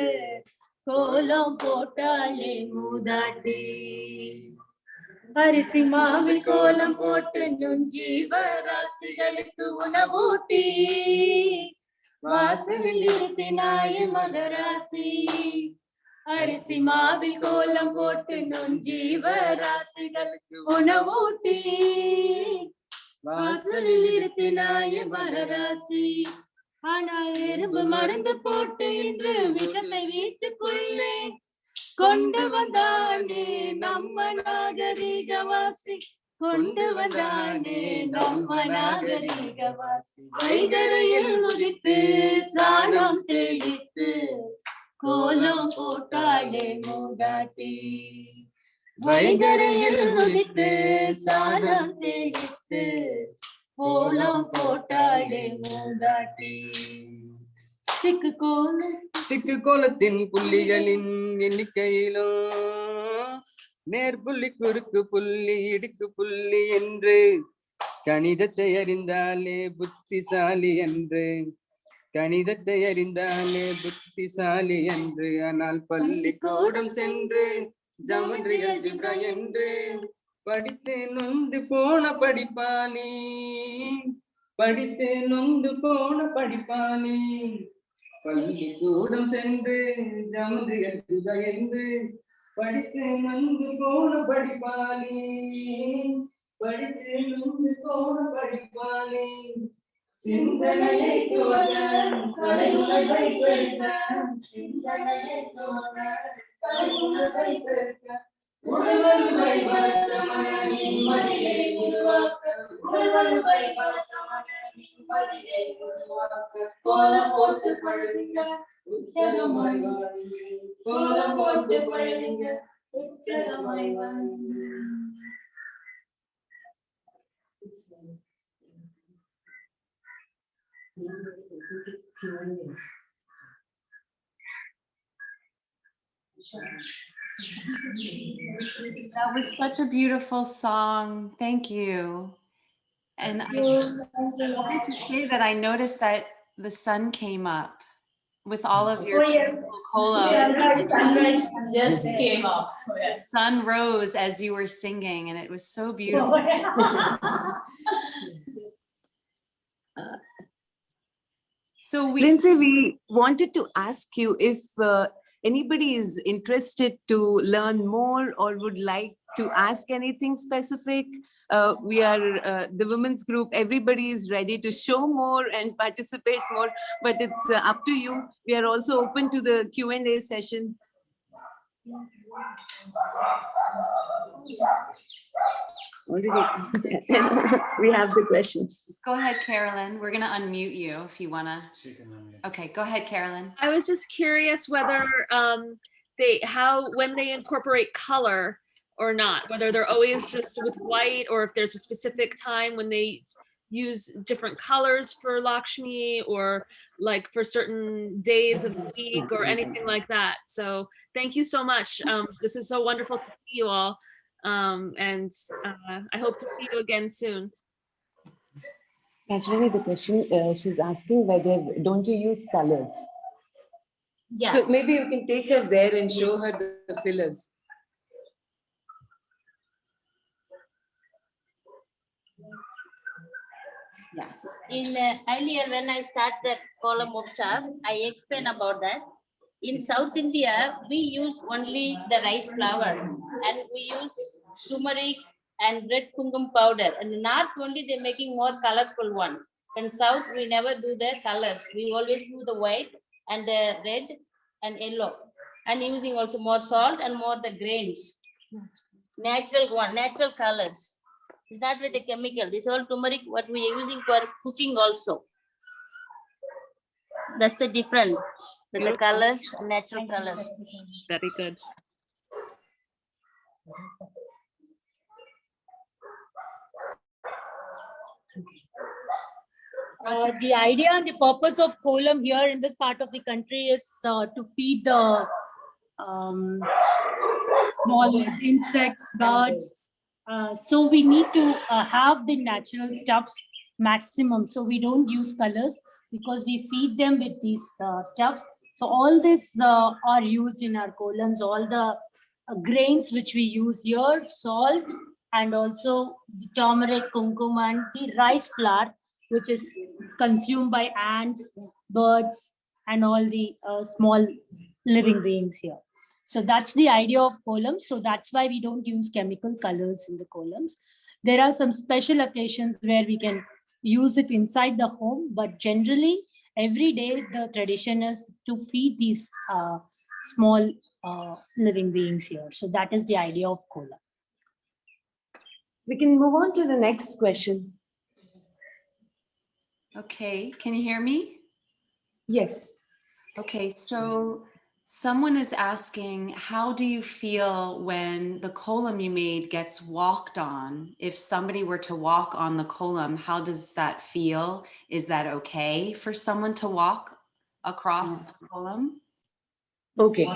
கோலம் போட்டாலே மூதாட்டி. அரிசி மாவில் கோலம் போட்டு ஜீவராசிகளுக்கு உணவூட்டி வாசலில் இருப்பினாயே மகராசி. அரிசி மாவில் கோலம் போட்டு ஜீவராசிகளுக்கு உணவூட்டி வாசலில் இருப்பினாயே மகராசி. ஆனால் எறும்பு மருந்து போட்டு இன்று விஷத்தை வீட்டுக்குள்ளே கொண்டு வந்தானே நம்ம நாகரிகவாசி. கொண்டு வந்தானே நம்ம நாகரிகவாசி. வைகரையில் உதித்து சாணம் தெளித்து கோலம் போட்டாலே மூதாட்டி. வைகரையில் உதித்து சாணம் தெளித்து கோலம் போட்டாலே மூதாட்டி. சிக்கு கோலத்தின் புள்ளிகளின் எண்ணிக்கையிலும் நேர்புள்ளி, குறுக்கு புள்ளி, இடுக்கு புள்ளி என்று கணிதத்தை அறிந்தாலே புத்திசாலி என்று. கணிதத்தை அறிந்தாலே புத்திசாலி என்று. ஆனால் பள்ளிக்கூடம் சென்று ஜாமெட்ரி அல்ஜிப்ரா என்று படித்து நொந்து போன படிப்பாளி. படித்து நொந்து போன படிப்பாளி. பள்ளிக்கூடம் சென்று ஜாமெட்ரி அல்ஜிப்ரா என்று படித்து நொந்து போன படிப்பாளி. படித்து நொந்து போன படிப்பாளி. சிந்தனையை துவங்க கலையுணர்வை பெருக்க. சிந்தனையை துவங்க கலையுணர்வை பெருக்க. உணர்வை வளர்த்த மன நிம்மதியை உருவாக்க. உணர்வை வளர்த்த மன நிம்மதியை உருவாக்க. கோலம் போட்டு பழகுங்க உச்சகமாய் வாழுங்க. கோலம் போட்டு பழகுங்க உச்சகமாய் வாழுங்க. That was such a beautiful song. Thank you. And I wanted to say that I noticed that the sun came up with all of your kolam. Sunrise just came up. The sun rose as you were singing, and it was so beautiful. So Lindsay, we wanted to ask you if anybody is interested to learn more or would like to ask anything specific. We are the women's group. Everybody is ready to show more and participate more, but it's up to you. We are also open to the Q&A session. Already, we have the questions. Go ahead, Carolyn. We're going to unmute you if you want to. Okay, go ahead, Carolyn. I was just curious whether when they incorporate color or not, whether they're always just with white or if there's a specific time when they use different colors for Lakshmi or like for certain days of the week or anything like that. So thank you so much. This is so wonderful to see you all. And I hope to see you again soon. Actually, the question she's asking whether don't you use colors? Yeah. So maybe you can take her there and show her the fillers. Yes. In earlier when I start the column workshop, I explain about that. In South India, we use only the rice flour and we use turmeric and red kungum powder. And in North only they're making more colorful ones. In South, we never do the colors. We always do the white and the red and yellow. And using also more salt and more the grains. Natural one, natural colors. It's not with the chemical. This all turmeric what we are using for cooking also. That's the difference with the colors, natural colors. Very good. The idea and the purpose of Kolam here in this part of the country is to feed the small insects, birds. So we need to have the natural stuffs maximum. So we don't use colors because we feed them with these stuffs. So all this are used in our columns, all the grains which we use here, salt, and also the turmeric, kumkum, and the rice flour, which is consumed by ants, birds, and all the small living beings here. So that's the idea of columns. So that's why we don't use chemical colors in the columns. There are some special occasions where we can use it inside the home, but generally every day the tradition is to feed these small living beings here. So that is the idea of kolam. We can move on to the next question. Okay, can you hear me? Yes. Okay, so someone is asking, how do you feel when the kolam you made gets walked on? If somebody were to walk on the kolam, how does that feel? Is that okay for someone to walk across the kolam? Okay,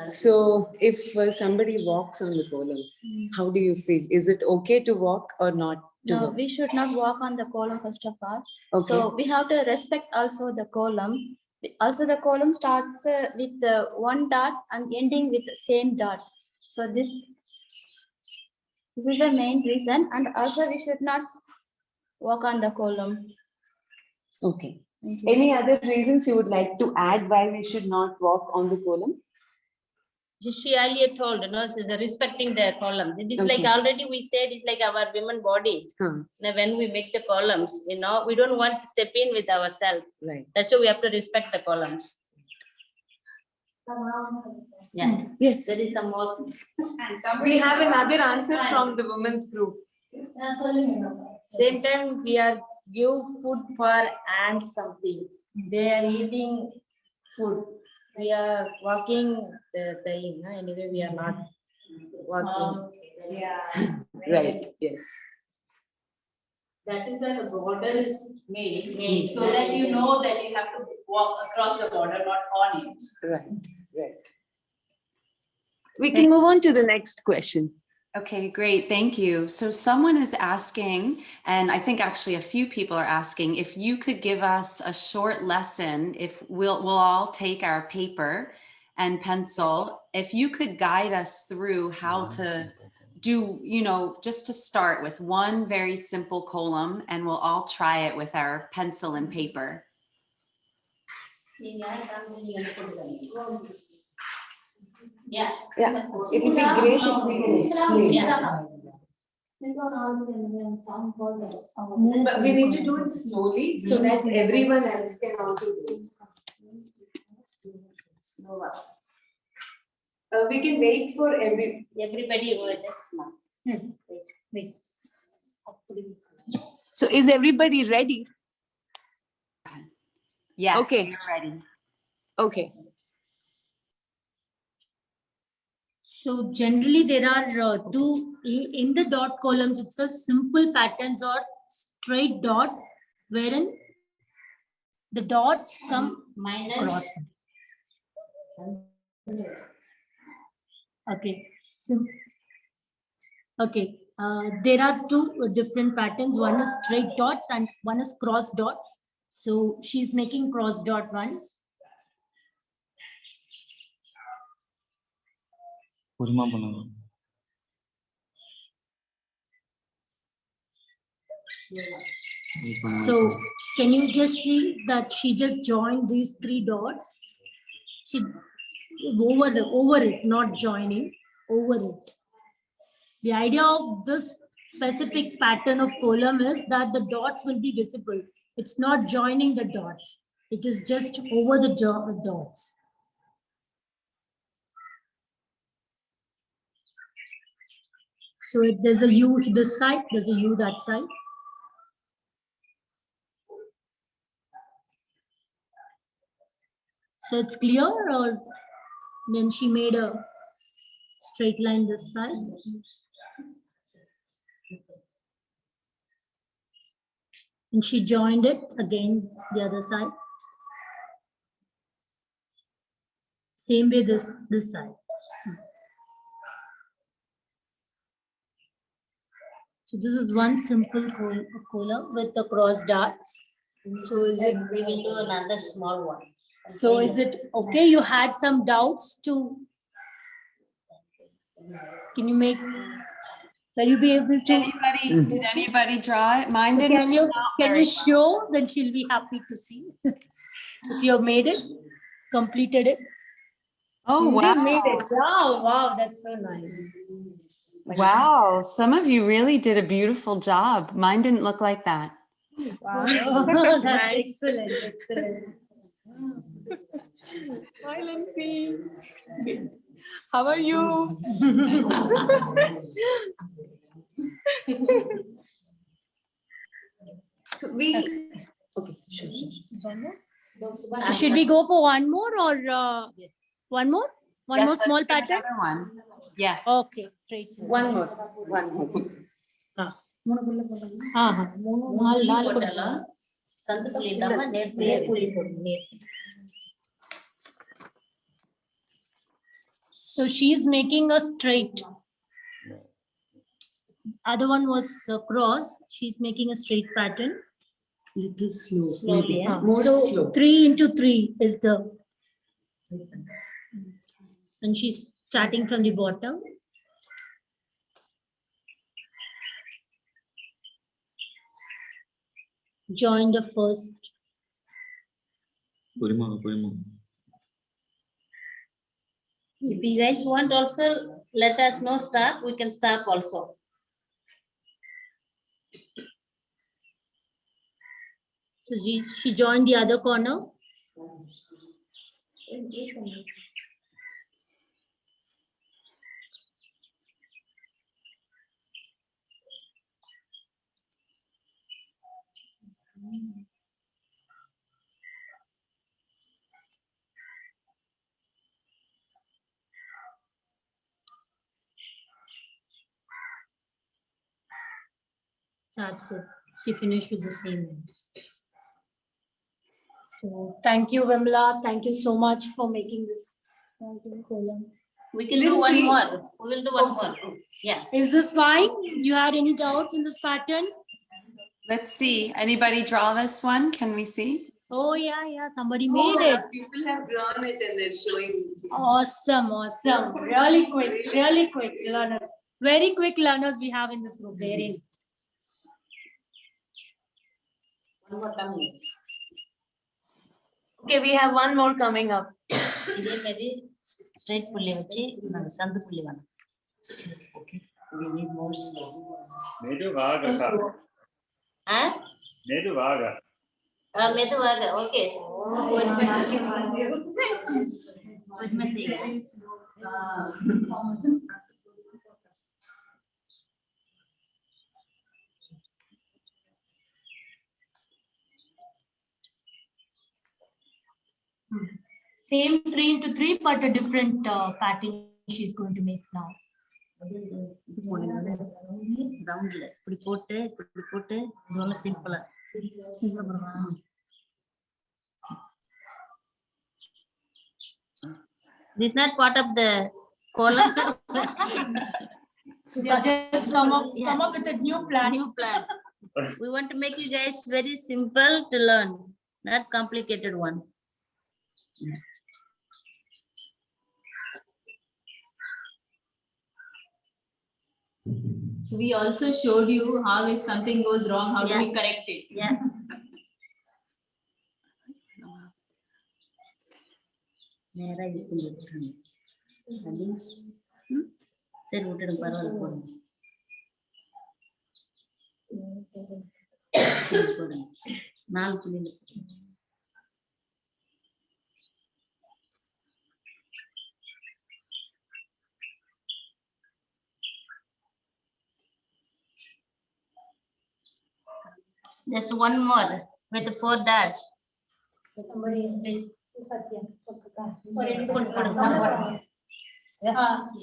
so if somebody walks on the kolam, how do you feel? Is it okay to walk or not to No, walk? we should not walk on the column first of all. Okay. So we have to respect also the column. Also the column starts with one dot and ending with the same dot. So this is the main reason, and also we should not walk on the column. Okay. Any other reasons you would like to add why we should not walk on the kolam? She earlier told, this is respecting the column. It is like Okay. already we said it's like our women body. Now when we make the columns, we don't want to step in with ourselves. Right. That's why we have to respect the columns. Yeah. Yes. There is some more. We have another answer from the women's group. Same time we are give food for ants something. They are eating food. We are walking the time. Anyway, we are not walking. Right. Yes. That is that the border is made so that you know that you have to walk across the border, not on it. Right. Right. We can move on to the next question. Okay, great. Thank you. So someone is asking, and I think actually a few people are asking, if you could give us a short lesson, if we'll all take our paper and pencil, if you could guide us through how to do, just to start with one very simple kolam, and we'll all try it with our pencil and paper. Yeah. Yeah. It would be great if we can explain. Yeah. But we need to do it slowly so that everyone else can also do it. We can wait for Everybody will just Wait. So is everybody ready? Yes, Okay. we're ready. Okay. So generally there are two in the dot columns itself, simple patterns or straight dots, wherein the dots come minus. across. Okay. Okay. There are two different patterns. One is straight dots and one is cross dots. So she's making cross dot one. So can you just see that she just joined these three dots? She over it, not joining, over it. The idea of this specific pattern of column is that the dots will be visible. It's not joining the dots. It is just over the dots. So if there's a U this side, there's a U that side. So it's clear, or then she made a straight line this side. And she joined it again, the other side. Same way this side. So this is one simple kolam with the cross darts. So is it, We will do another small one. so is it okay? You had some doubts to, can you make, will you be able to? Did anybody draw it? Mine So didn't. can you, turn out can very you show? Then she'll be happy to see. If you have made it, completed it. Oh, You did made wow. it. Wow, wow, that's so nice. Wow. Some of you really did a beautiful job. Mine didn't look like that. Wow, that's excellent, excellent. Silencing. How are you? So we. Okay, sure. So should we go for one more or one more? One Yes, more let's small do pattern? another one. Yes. Okay, straight. One more. Santu Lindama, So she's making a straight. Other one was cross. She's making a straight pattern. Little slow. Slowly, yeah. More So slow. 3 into 3 is the, and she's starting from the bottom. Join the first. If you guys want also, let us know stop. We can stop also. So she joined the other corner. That's it. She finished with the same end. So thank you, Vimla. Thank you so much for making this. We can do one more. We will do one more. Yeah. Is this fine? You had any doubts in this pattern? Let's see. Anybody draw this one? Can we see? Oh yeah, somebody made it. People have drawn it and they're showing. Awesome. Really quick learners. Very quick learners we have in this group. They're in. One more coming. Okay, we have one more coming up. Straight pulley vachi sandu pulley vana. Okay. We need more slow. Meduvaga, sir. Huh? Meduvaga. Meduvaga. Okay. What must I say? Same 3 into 3, but a different pattern she's going to make now. Roundல இப்படி போட்டு இது சிம்பிளா This is not part of the Kolam. Just come up with a new plan. We want to make you guys very simple to learn, not complicated one. We also showed you how if something goes wrong, how do we correct it? Yeah. நேரா இதுக்கு விட்டுருங்க. சரி விட்டுடுங்க பரவாயில்ல போடுங்க. போடுங்க 4 புள்ளியில just one more with the 4 dots. Somebody please.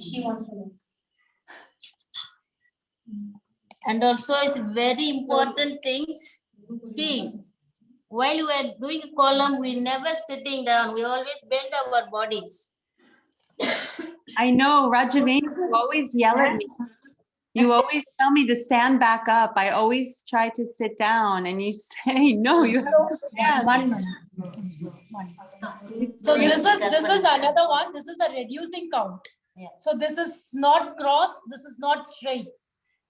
She wants to know. And also it's very important things See, while we are doing a column, we never sitting down. We always bend our bodies. I know, Rajaveni, you always yell at me. You always tell me to stand back up. I always try to sit down and you say, no, you have to. Yeah, 1 month. So this is another one. This is a reducing count. Yeah. So this is not cross, this is not straight.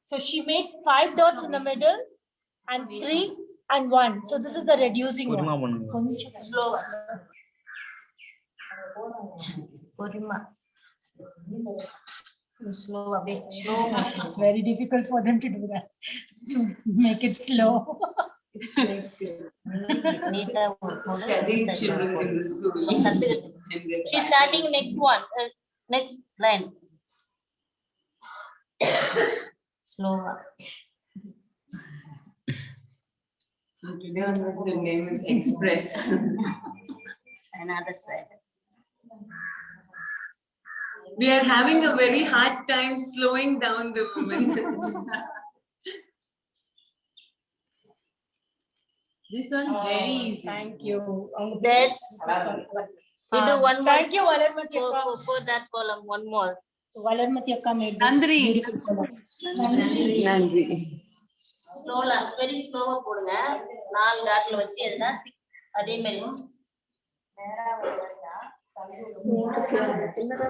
So she made 5 dots in the middle and 3 and 1. So this is the reducing one. Slow. Slow a bit. Slow motion. It's very difficult for them to do that, to make it slow. Studying children in the school. She's starting next one, next line. Slow. Today onwards the name is Express. Another side. We are having a very hard time slowing down the women. This one's very easy. Thank you. That's. You do one more. Thank you, Valarmati Akka. For that column, one more. Valarmati Akka made this Nandri. beautiful column. Nandri. Slow, very slow போடுங்க 4 டாட்ல வச்சு எதுனா அதே மாதிரி நேரா வருதா சின்னதா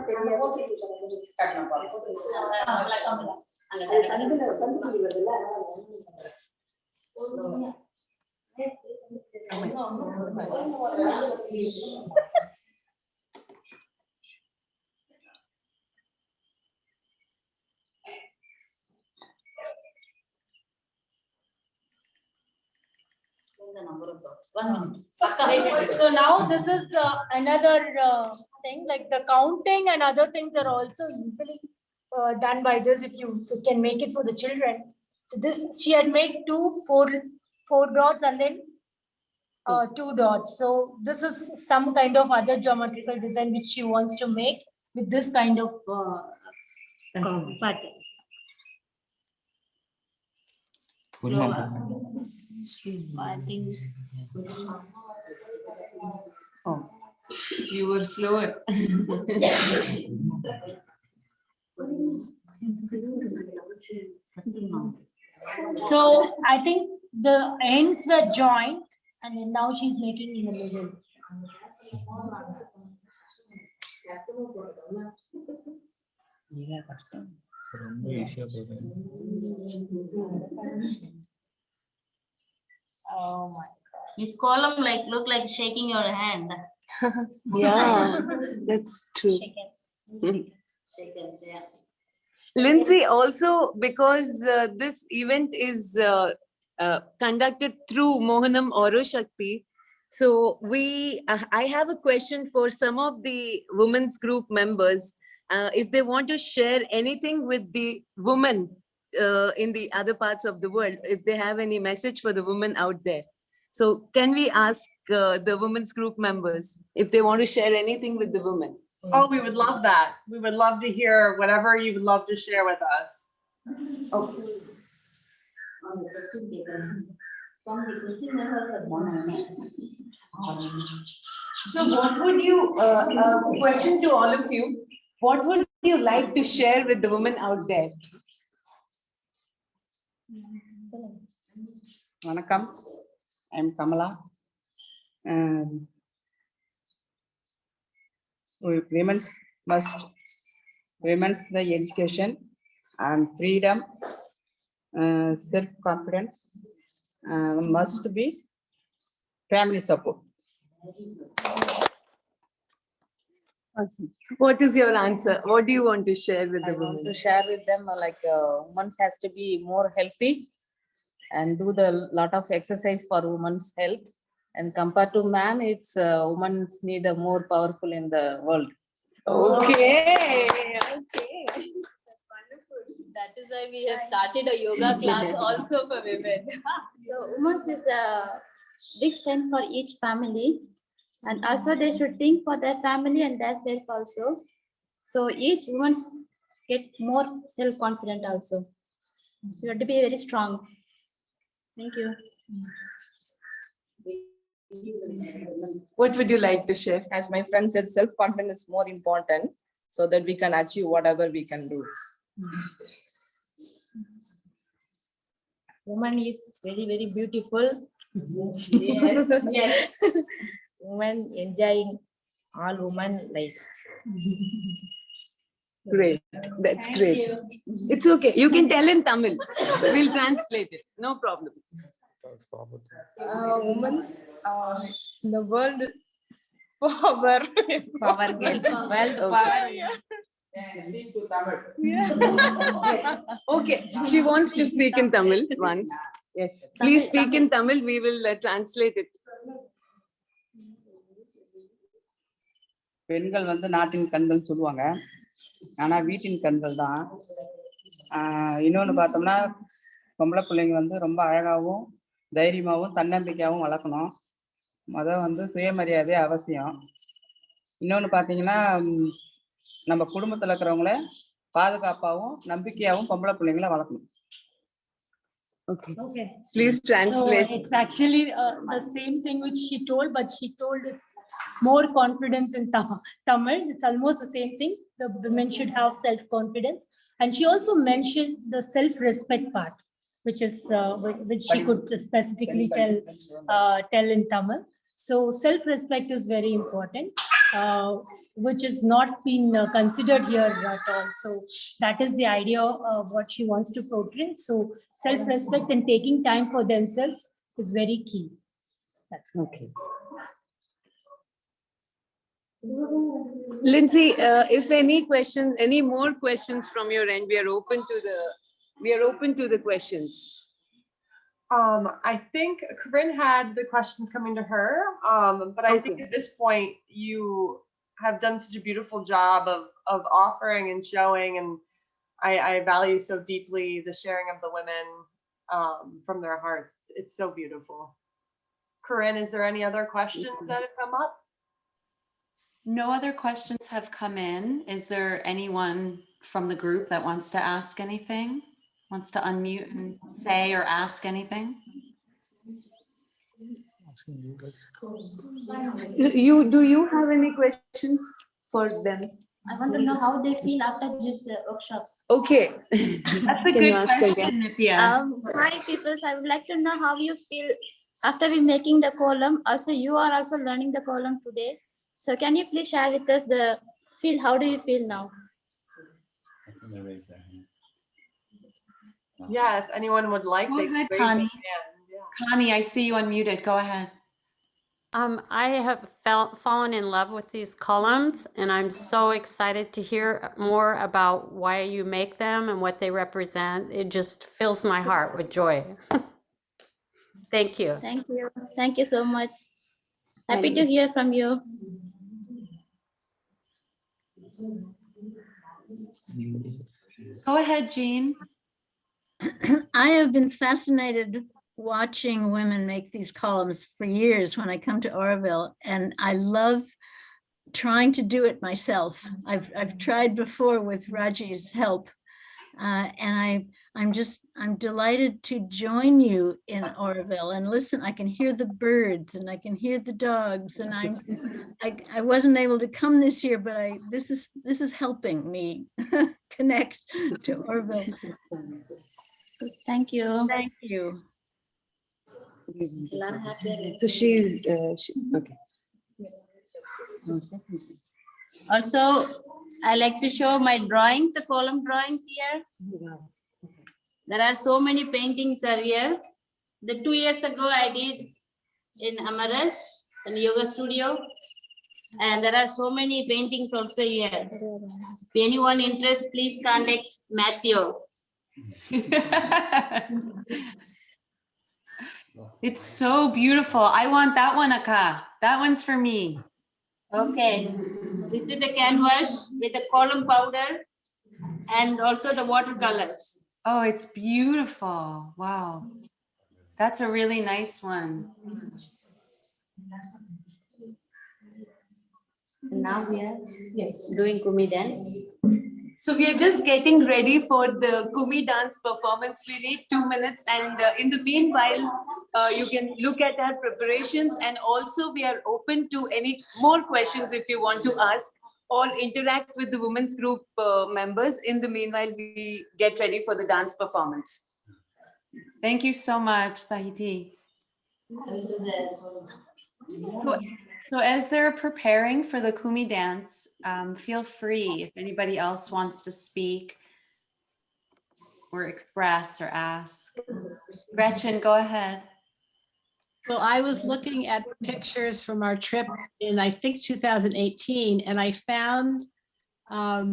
the number of dots. 1 minute. So now this is another thing, like the counting and other things are also easily done by this if you can make it for the children. So this, she had made 4 dots and then 2 dots. So this is some kind of other geometrical design which she wants to make with this kind of pattern. I think. Oh, you were slower. So I think the ends were joined and then now she's making in the middle. Oh my God. This column look like shaking your hand. Yeah, that's true. Seconds, yeah. Lindsay, also because this event is conducted through Mohanam Auroshakthi, so I have a question for some of the women's group members. If they want to share anything with the women in the other parts of the world, if they have any message for the women out there. So can we ask the women's group members if they want to share anything with the women? Oh, we would love that. We would love to hear whatever you would love to share with us. Okay. So what would you, question to all of you, what would you like to share with the women out there? Vanakkam, I am Kamala. Women's the education and freedom, self-confidence, must be family support. Awesome. What is your answer? What do you want to share with the I want women? to share with them women has to be more healthy and do the lot of exercise for women's health. And compared to man, it's women's need a more powerful in the world. Okay. That's wonderful. That is why we have started a yoga class also for women. So women's is the big strength for each family, and also they should think for their family and their self also. So each woman get more self-confident also. You have to be very strong. Thank you. What would you like to share? As my friend said, self-confidence is more important so that we can achieve whatever we can do. Woman is very, very beautiful. Yes, yes. Woman enjoying all woman life. Great. That's Thank great. you. It's okay. You can tell in Tamil. We'll translate it. No problem. Women's the world power. Power girl. World power. Okay. She wants to speak in Tamil once. Yes. Please speak in Tamil. We will translate it. பெண்கள் வந்து நாட்டின் கண்கள் சொல்லுவாங்க. ஆனா வீட்டின் கண்கள் தான். இன்னொன்னு பார்த்தோம்னா பொம்பளை பிள்ளைங்க வந்து ரொம்ப அழகாவும் தைரியமாகவும் தன்னம்பிக்கையாகவும் வளர்க்கணும். வந்து சுயமரியாதை அவசியம். இன்னொன்னு பார்த்தீங்கன்னா நம்ம குடும்பத்தில் இருக்கிறவங்கள பாதுகாப்பாகவும் நம்பிக்கையாகவும் பொம்பளை பிள்ளைங்களை வளர்க்கணும். Okay. Please translate. So it's actually the same thing which she told, but she told with more confidence in Tamil. It's almost the same thing. The women should have self-confidence. And she also mentioned the self-respect part, which is which she could specifically tell in Tamil. So self-respect is very important, which is not been considered here at all. So that is the idea of what she wants to portray. So self-respect and taking time for themselves is very key. That's okay. Lindsay, if any more questions from your end, we are open to the questions. I think Corinne had the questions coming to her, but I think at this point you have done such a beautiful job of offering and showing, and I value so deeply the sharing of the women from their hearts. It's so beautiful. Corinne, is there any other questions that have come up? No other questions have come in. Is there anyone from the group that wants to ask anything? Wants to unmute and say or ask anything? Do you have any questions for them? I want to know how they feel after this workshop. Okay. That's a good question, Nithya. Hi, people. I would like to know how you feel after we making the column. Also, you are also learning the column today. So can you please share with us the feel? How do you feel now? Yeah, if anyone would like, Go ahead, Connie. Connie, I see you unmuted. Go ahead. I have fallen in love with these columns, and I'm so excited to hear more about why you make them and what they represent. It just fills my heart with joy. Thank you. Thank you. Thank you so much. Happy to hear from you. Go ahead, Jean. I have been fascinated watching women make these columns for years when I come to Auroville, and I love trying to do it myself. I've tried before with Raji's help, and I'm delighted to join you in Auroville and listen. I can hear the birds and I can hear the dogs, and I wasn't able to come this year, but this is helping me connect to Auroville. Thank you. Thank you. So she's okay. Also, I like to show my drawings, the column drawings here. There are so many paintings are here. The 2 years ago I did in Amaras, in yoga studio. And there are so many paintings also here. If anyone interested, please contact Matthew. It's so beautiful. I want that one, Akka. That one's for me. Okay. This is the canvas with the column powder and also the watercolors. Oh, it's beautiful. Wow. That's a really nice one. And now we are doing Kumi dance. So we are just getting ready for the Kumi dance performance. We need 2 minutes, and in the meanwhile, you can look at our preparations, and also we are open to any more questions if you want to ask or interact with the women's group members. In the meanwhile, we get ready for the dance performance. Thank you so much, Sahiti. So as they're preparing for the Kumi dance, feel free if anybody else wants to speak or express or ask. Gretchen, go ahead. Well, I was looking at pictures from our trip in, I think, 2018, and I found a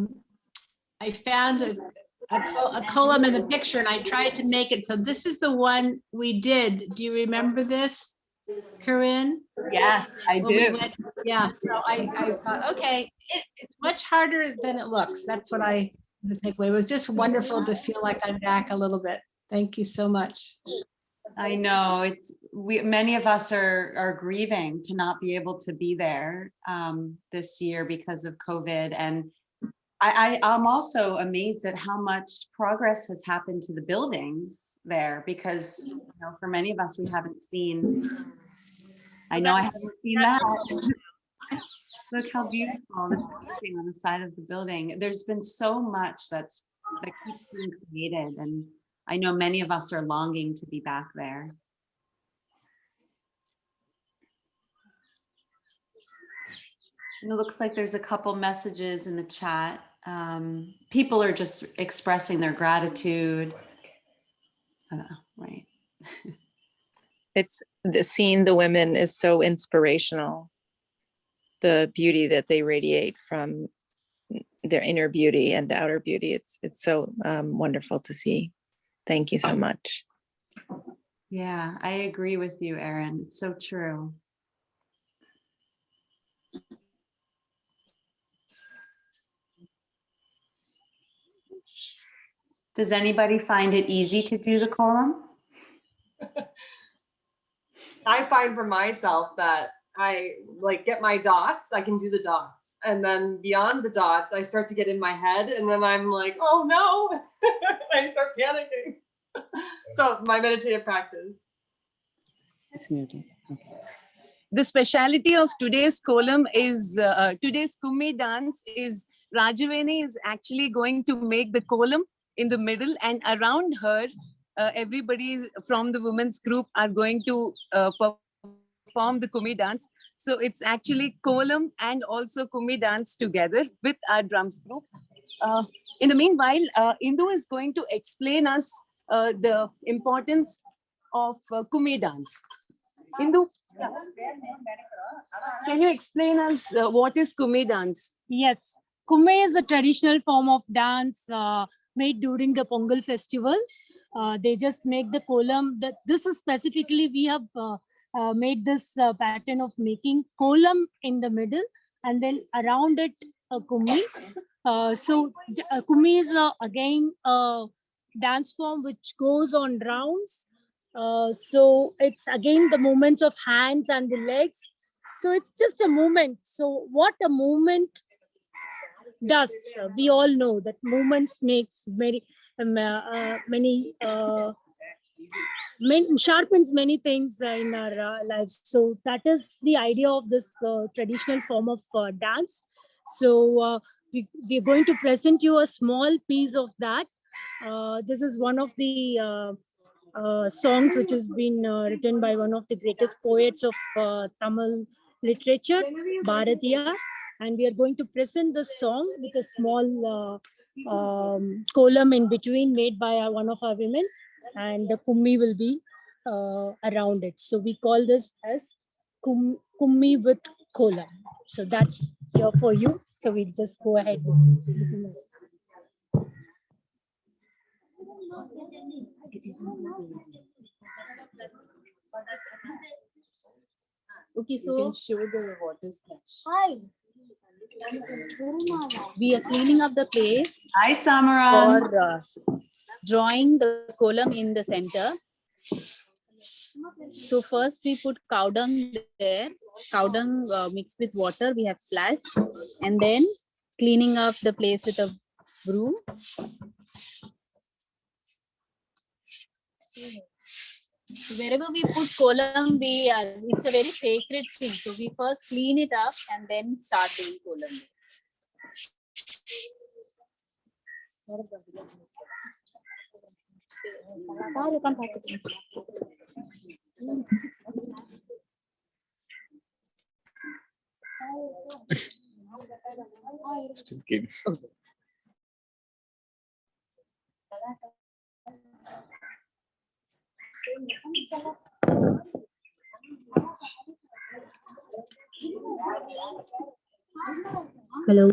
kolam in the picture, and I tried to make it. So this is the one we did. Do you remember this, Corinne? Yes, I do. Yeah, so I thought, okay, it's much harder than it looks. That's what the takeaway. It was just wonderful to feel like I'm back a little bit. Thank you so much. I know many of us are grieving to not be able to be there this year because of COVID. And I'm also amazed at how much progress has happened to the buildings there, because for many of us, we haven't seen. I know I haven't seen that. Look how beautiful this painting on the side of the building. There's been so much that keeps being created, and I know many of us are longing to be back there. And it looks like there's a couple messages in the chat. People are just expressing their gratitude. Right. It's seeing the women is so inspirational. The beauty that they radiate from their inner beauty and outer beauty. It's so wonderful to see. Thank you so much. Yeah, I agree with you, Erin. It's so true. Does anybody find it easy to do the kolam? I find for myself that I get my dots, I can do the dots. And then beyond the dots, I start to get in my head, and then I'm like, oh no, I start panicking. So my meditative practice. It's muted. Okay. The speciality of today's kolam is, today's Kumi dance is, Rajaveni is actually going to make the kolam in the middle, and around her, everybody from the women's group are going to perform the Kumi dance. So it's actually kolam and also Kumi dance together with our drums group. In the meanwhile, Indu is going to explain us the importance of Kumi dance. Indu, can you explain us what is Kumi dance? Yes, Kumi is a traditional form of dance made during the Pongal festival. They just make the kolam. This is specifically, we have made this pattern of making kolam in the middle, and then around it a Kumi. So Kumi is again a dance form which goes on rounds. So it's again the movements of hands and the legs. So it's just a movement. So what a movement does, we all know that movements makes sharpens many things in our lives. So that is the idea of this traditional form of dance. So we're going to present you a small piece of that. This is one of the songs which has been written by one of the greatest poets of Tamil literature, Bharatiya. And we are going to present this song with a small kolam in between made by one of our women, and the Kumi will be around it. So we call this as Kumi with kolam. So that's here for you. So we just go ahead. Okay, so you can show the water splash. Hi. We are cleaning up the place. Hi, Samaran. For drawing the kolam in the center. So first we put cow dung there. Cow dung mixed with water we have splashed, and then cleaning up the place with a broom. Wherever we put kolam, it's a very sacred thing. So we first clean it up and then start doing kolam. Still kidding. Hello.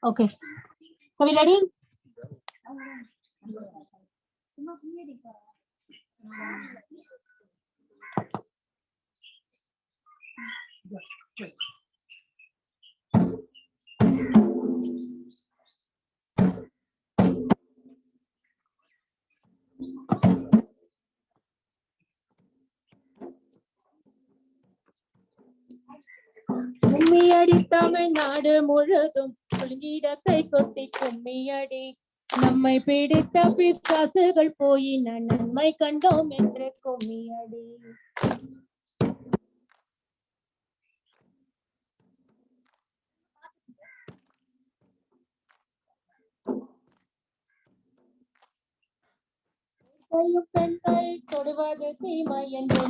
Okay. So we ready? கும்மியடி தமிழ்நாடு முழுதும் குலுங்கிட கை கொட்டி கும்மியடி நம்மை பிடித்த பிசாசுகள் போயின நன்மை கண்டோம் என்று கும்மியடி. பெண்கள் தொடுவது தீமை என்று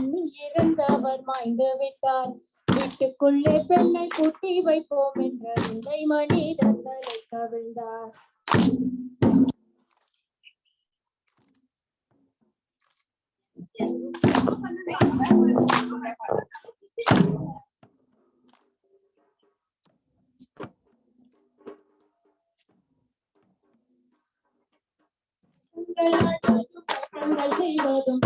இருந்தவர் மாய்ந்து விட்டார். வீட்டுக்குள்ளே பெண்ணை பூட்டி வைப்போம் என்ற இந்த மனிதன் தலை கவிழ்ந்தார். செய்வதும்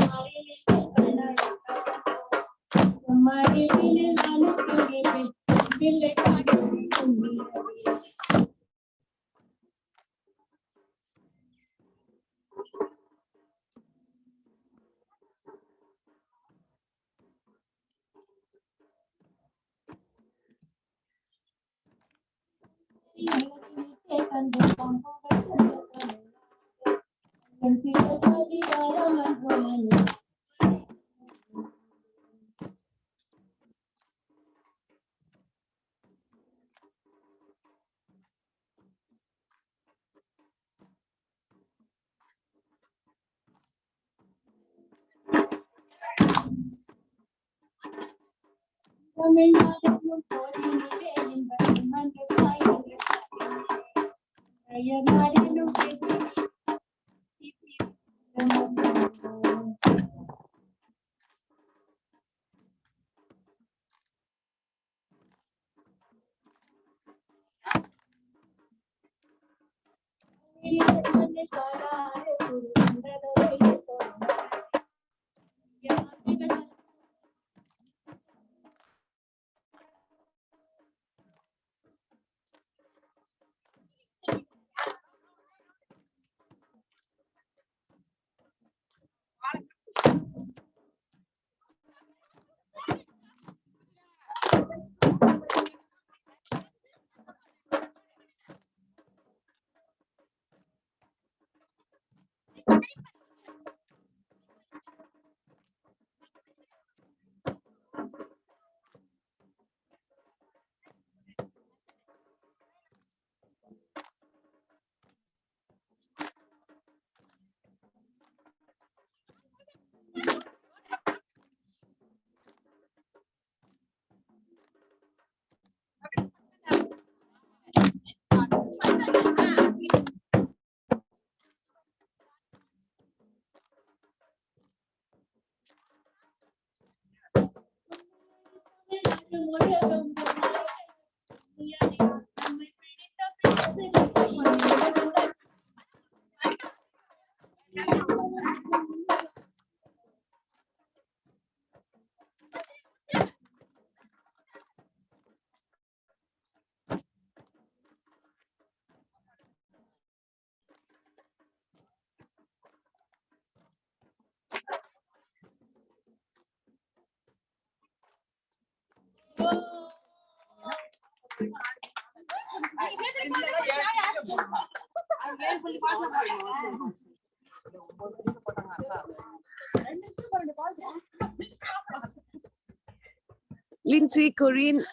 Lindsay, Corinne,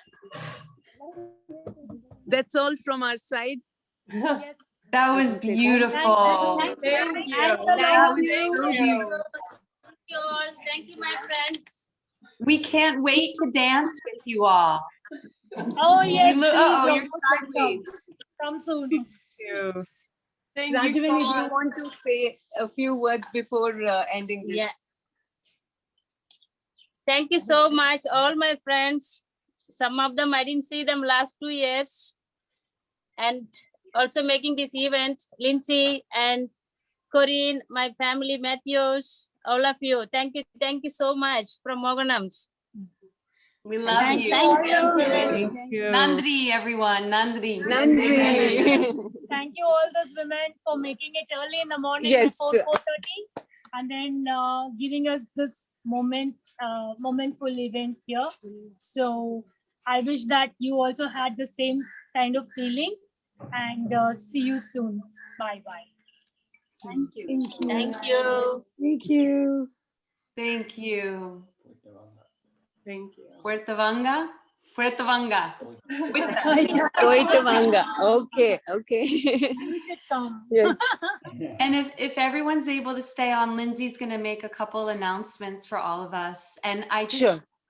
that's all from our side. Yes. That was beautiful. Thank you. That was so beautiful. Thank you all. Thank you, my friends. We can't wait to dance with you all. Oh, yes. Uh-oh, you're please, sideways. come soon. Thank you. Thank you Rajaveni, so do you much. want to say a few words before ending this? Yeah. Thank you so much, all my friends. Some of them I didn't see them last 2 years. And also making this event, Lindsay and Corinne, my family, Matthews, all of you. Thank you so much from Mohanam's. We love you. Thank you. Nandri, everyone. Nandri. Thank you all those women for making it early in the morning Yes. before 4:30 and then giving us this momentful event here. So I wish that you also had the same kind of feeling and see you soon. Bye-bye. Thank you. Thank Thank you. you. Thank you. Thank you. Thank you. Puerto Vanga? Puerto Vanga. Koitavanga. Okay, okay. You should come. Yes. And if everyone's able to stay on, Lindsay's going to make a couple announcements for all of us. And I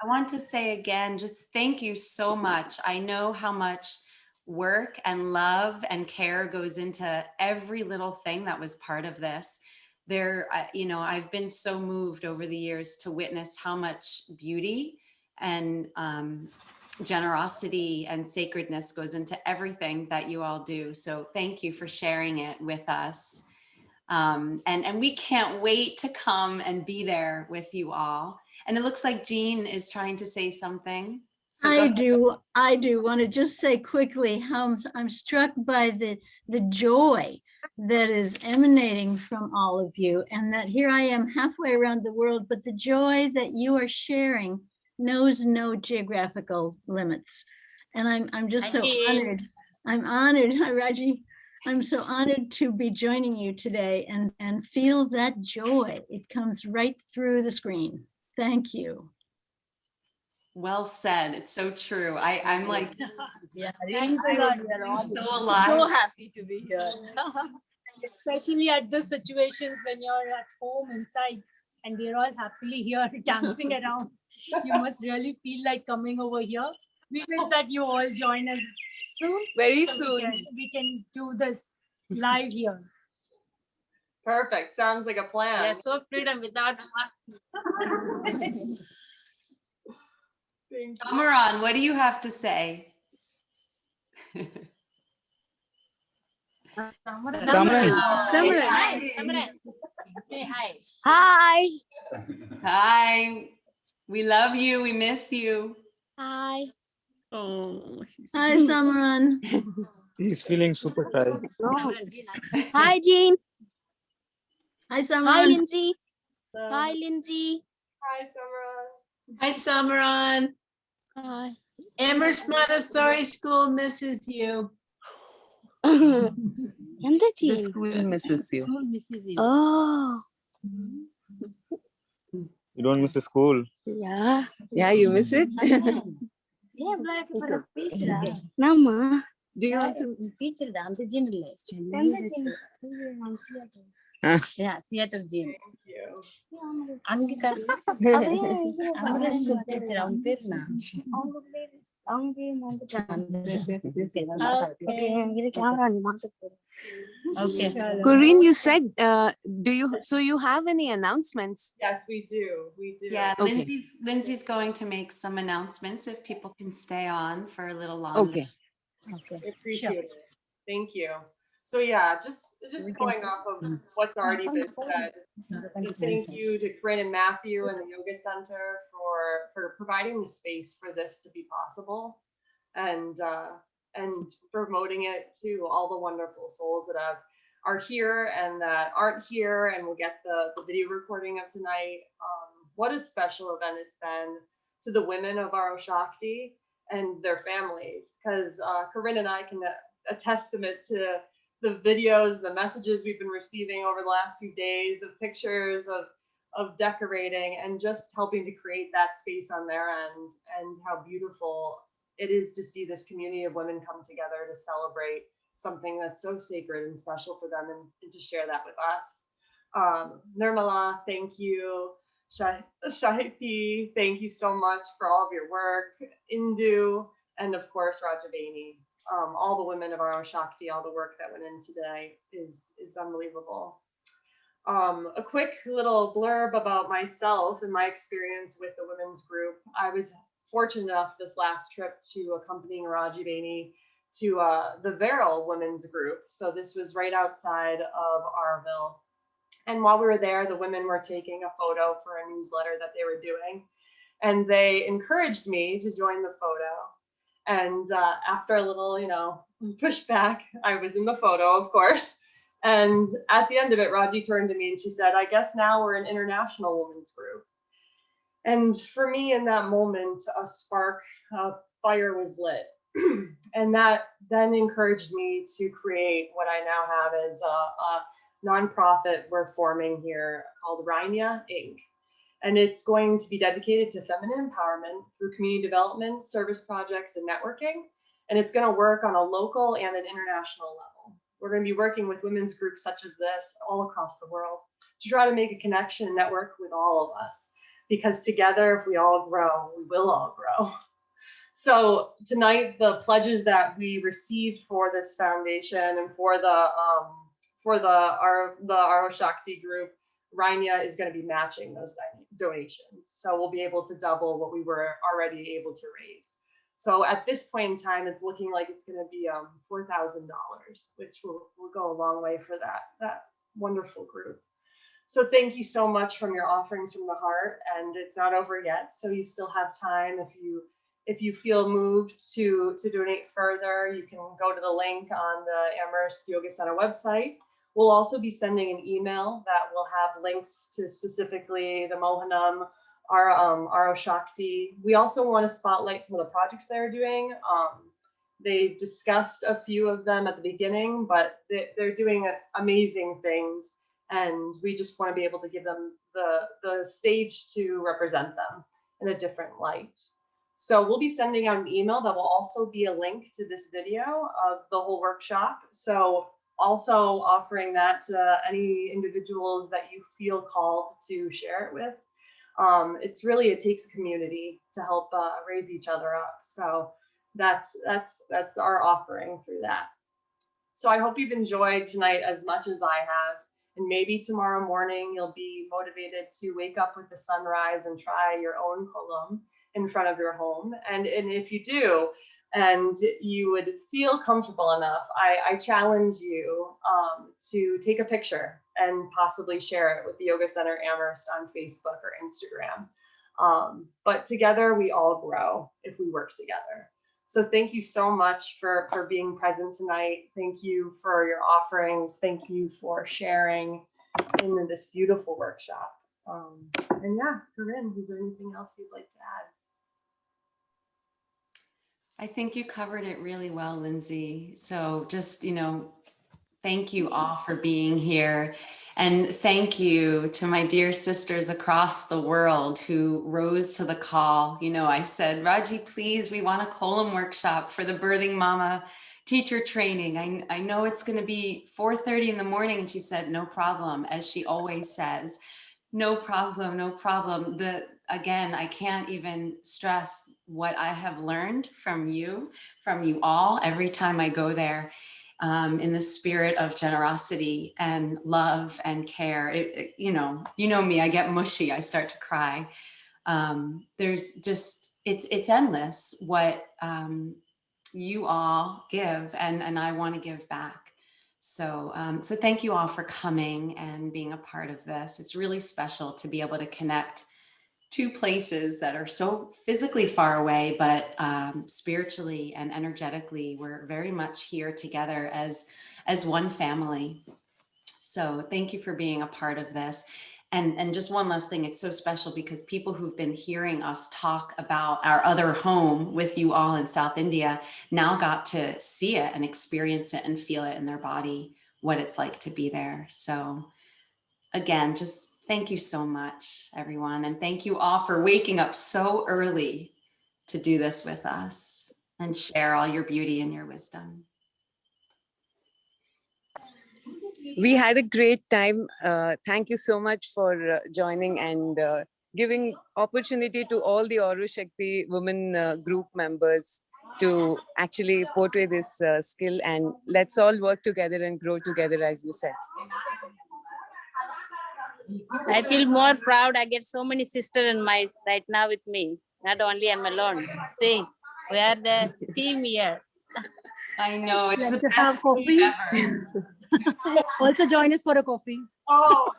want to say again, just thank you so much. I know how much work and love and care goes into every little thing that was part of this. I've been so moved over the years to witness how much beauty and generosity and sacredness goes into everything that you all do. So thank you for sharing it with us. And we can't wait to come and be there with you all. And it looks like Jean is trying to say something. So I do want to just say quickly how I'm struck by the joy that is emanating from all of you, and that here I am halfway around the world, but the joy that you are sharing knows no geographical limits. And I'm just so honored. I'm honored, hi Raji. I'm so honored to be joining you today and feel that joy. It comes right through the screen. Thank you. Well said. It's so true. I'm like, Yeah, Thanks a lot. so alive. So happy to be here. Especially at the situations when you're at home inside and we're all happily here dancing around. You must really feel like coming over here. We wish that you all join us soon. Very so soon. We can do this live here. Perfect. Sounds like a plan. Yeah, so freedom without Amaran, what do you have to say? Samaran. Hi. Say hi. Hi. Hi. We love you. We miss you. Hi. Oh. Hi, Samaran. He's feeling super tired. Hi, Jean. Hi, Samaran. Hi, Lindsay. Hi, Lindsay. Hi, Samaran. Hi, Samaran. Hi. Amherst Montessori School misses you. The school misses you. Oh. You don't miss the school. Yeah. Yeah, you miss it? Yeah, black for a picture. Nama. Do you want to? Picture the antigen list. Yeah, Seattle gym. Okay. Corinne, you said, so you have any announcements? Yes, we do. We do. Yeah, Okay. Lindsay's going to make some announcements if people can stay on for a little longer. Okay. I appreciate it. Thank you. So yeah, just going off of what's already been said, thank you to Corinne and Matthew and the Yoga Center for providing the space for this to be possible, and promoting it to all the wonderful souls that are here and that aren't here, and will get the video recording of tonight. What a special event it's been to the women of Auroshakthi and their families, because Corinne and I can attest to the videos, the messages we've been receiving over the last few days of pictures of decorating and just helping to create that space on their end, and how beautiful it is to see this community of women come together to celebrate something that's so sacred and special for them, and to share that with us. Nirmala, thank you. Shahiti, thank you so much for all of your work. Indu, and of course, Rajaveni. All the women of Auroshakthi, all the work that went in today is unbelievable. A quick little blurb about myself and my experience with the women's group. I was fortunate enough this last trip to accompanying Rajaveni to the Auroville women's group. So this was right outside of Auroville. And while we were there, the women were taking a photo for a newsletter that they were doing. And they encouraged me to join the photo. And after a little, pushback, I was in the photo, of course. And at the end of it, Raji turned to me and she said, I guess now we're an international women's group. And for me in that moment, a spark, a fire was lit. And that then encouraged me to create what I now have as a nonprofit we're forming here called Rania Inc. And it's going to be dedicated to feminine empowerment through community development, service projects, and networking. And it's going to work on a local and an international level. We're going to be working with women's groups such as this all across the world to try to make a connection and network with all of us. Because together, if we all grow, we will all grow. So tonight, the pledges that we received for this foundation and for the Auroshakthi group, Rania is going to be matching those donations. So we'll be able to double what we were already able to raise. So at this point in time, it's looking like it's going to be $4,000, which will go a long way for that wonderful group. So thank you so much from your offerings from the heart, and it's not over yet. So you still have time. If you feel moved to donate further, you can go to the link on the Amherst Yoga Center website. We'll also be sending an email that will have links to specifically the Mohanam, our Auroshakthi. We also want to spotlight some of the projects they're doing. They discussed a few of them at the beginning, but they're doing amazing things. And we just want to be able to give them the stage to represent them in a different light. So we'll be sending out an email that will also be a link to this video of the whole workshop. So also offering that to any individuals that you feel called to share it with. It takes a community to help raise each other up. So that's our offering through that. So I hope you've enjoyed tonight as much as I have. And maybe tomorrow morning you'll be motivated to wake up with the sunrise and try your own kolam in front of your home. And if you do, and you would feel comfortable enough, I challenge you to take a picture and possibly share it with the Yoga Center Amherst on Facebook or Instagram. But together we all grow if we work together. So thank you so much for being present tonight. Thank you for your offerings. Thank you for sharing in this beautiful workshop. And yeah, Corinne, is there anything else you'd like to add? I think you covered it really well, Lindsay. So just, thank you all for being here. And thank you to my dear sisters across the world who rose to the call. I said, Raji, please, we want a kolam workshop for the Birthing Mama teacher training. I know it's going to be 4:30 in the morning. And she said, no problem, as she always says. No problem, no problem. Again, I can't even stress what I have learned from you all, every time I go there, in the spirit of generosity and love and care. You know me, I get mushy, I start to cry. There's just, it's endless what you all give, and I want to give back. So thank you all for coming and being a part of this. It's really special to be able to connect two places that are so physically far away, but spiritually and energetically, we're very much here together as one family. So thank you for being a part of this. And just one last thing, it's so special because people who've been hearing us talk about our other home with you all in South India now got to see it and experience it and feel it in their body, what it's like to be there. So again, just thank you so much, everyone. And thank you all for waking up so early to do this with us and share all your beauty and your wisdom. We had a great time. Thank you so much for joining and giving opportunity to all the Auroshakthi women group members to actually portray this skill, and let's all work together and grow together, as you said. I feel more proud. I get so many sisters in my right now with me. Not only I'm alone. See, we are the team here. I know, it's Like the to have best coffee? team ever. Also join us for a coffee. Oh,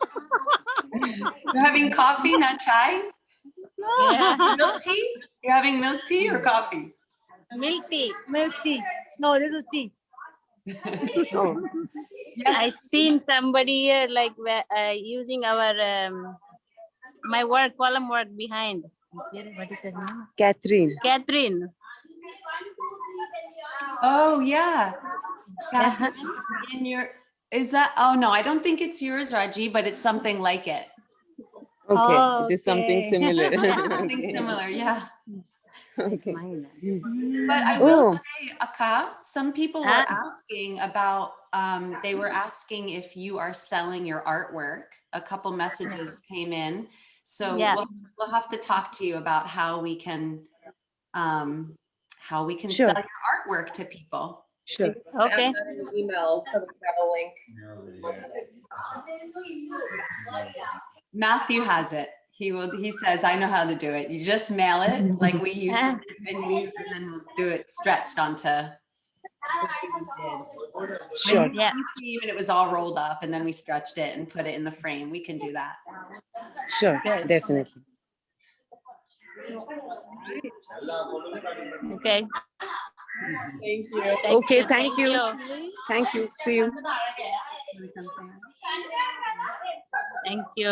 You're having coffee, not chai? Yeah. Milk tea? You're having milk tea or coffee? Milk tea. Milk tea. No, this is tea. Oh. I seen somebody here like using our my work, column work behind. What is her name? Catherine. Catherine. Oh yeah. Catherine, in your, is that, oh no, I don't think it's yours, Raji, but it's something like it. Okay, it is something similar. Something similar, yeah. Okay. But I will Oh. say, Akka, some people were asking about, they were asking if you are selling your artwork. A couple messages came in. So Yeah. we'll have to talk to you about how we can Sure. sell your artwork to people. Sure. Okay. add that in the email so we can have a link. Matthew has it. He says, I know how to do it. You just mail it like we used to, and then we'll do it stretched onto. Sure. Yeah. And it was all rolled up, and then we stretched it and put it in the frame. We can do that. Sure, definitely. Okay. Thank you. Okay, thank you. Thank you. See you. Thank you.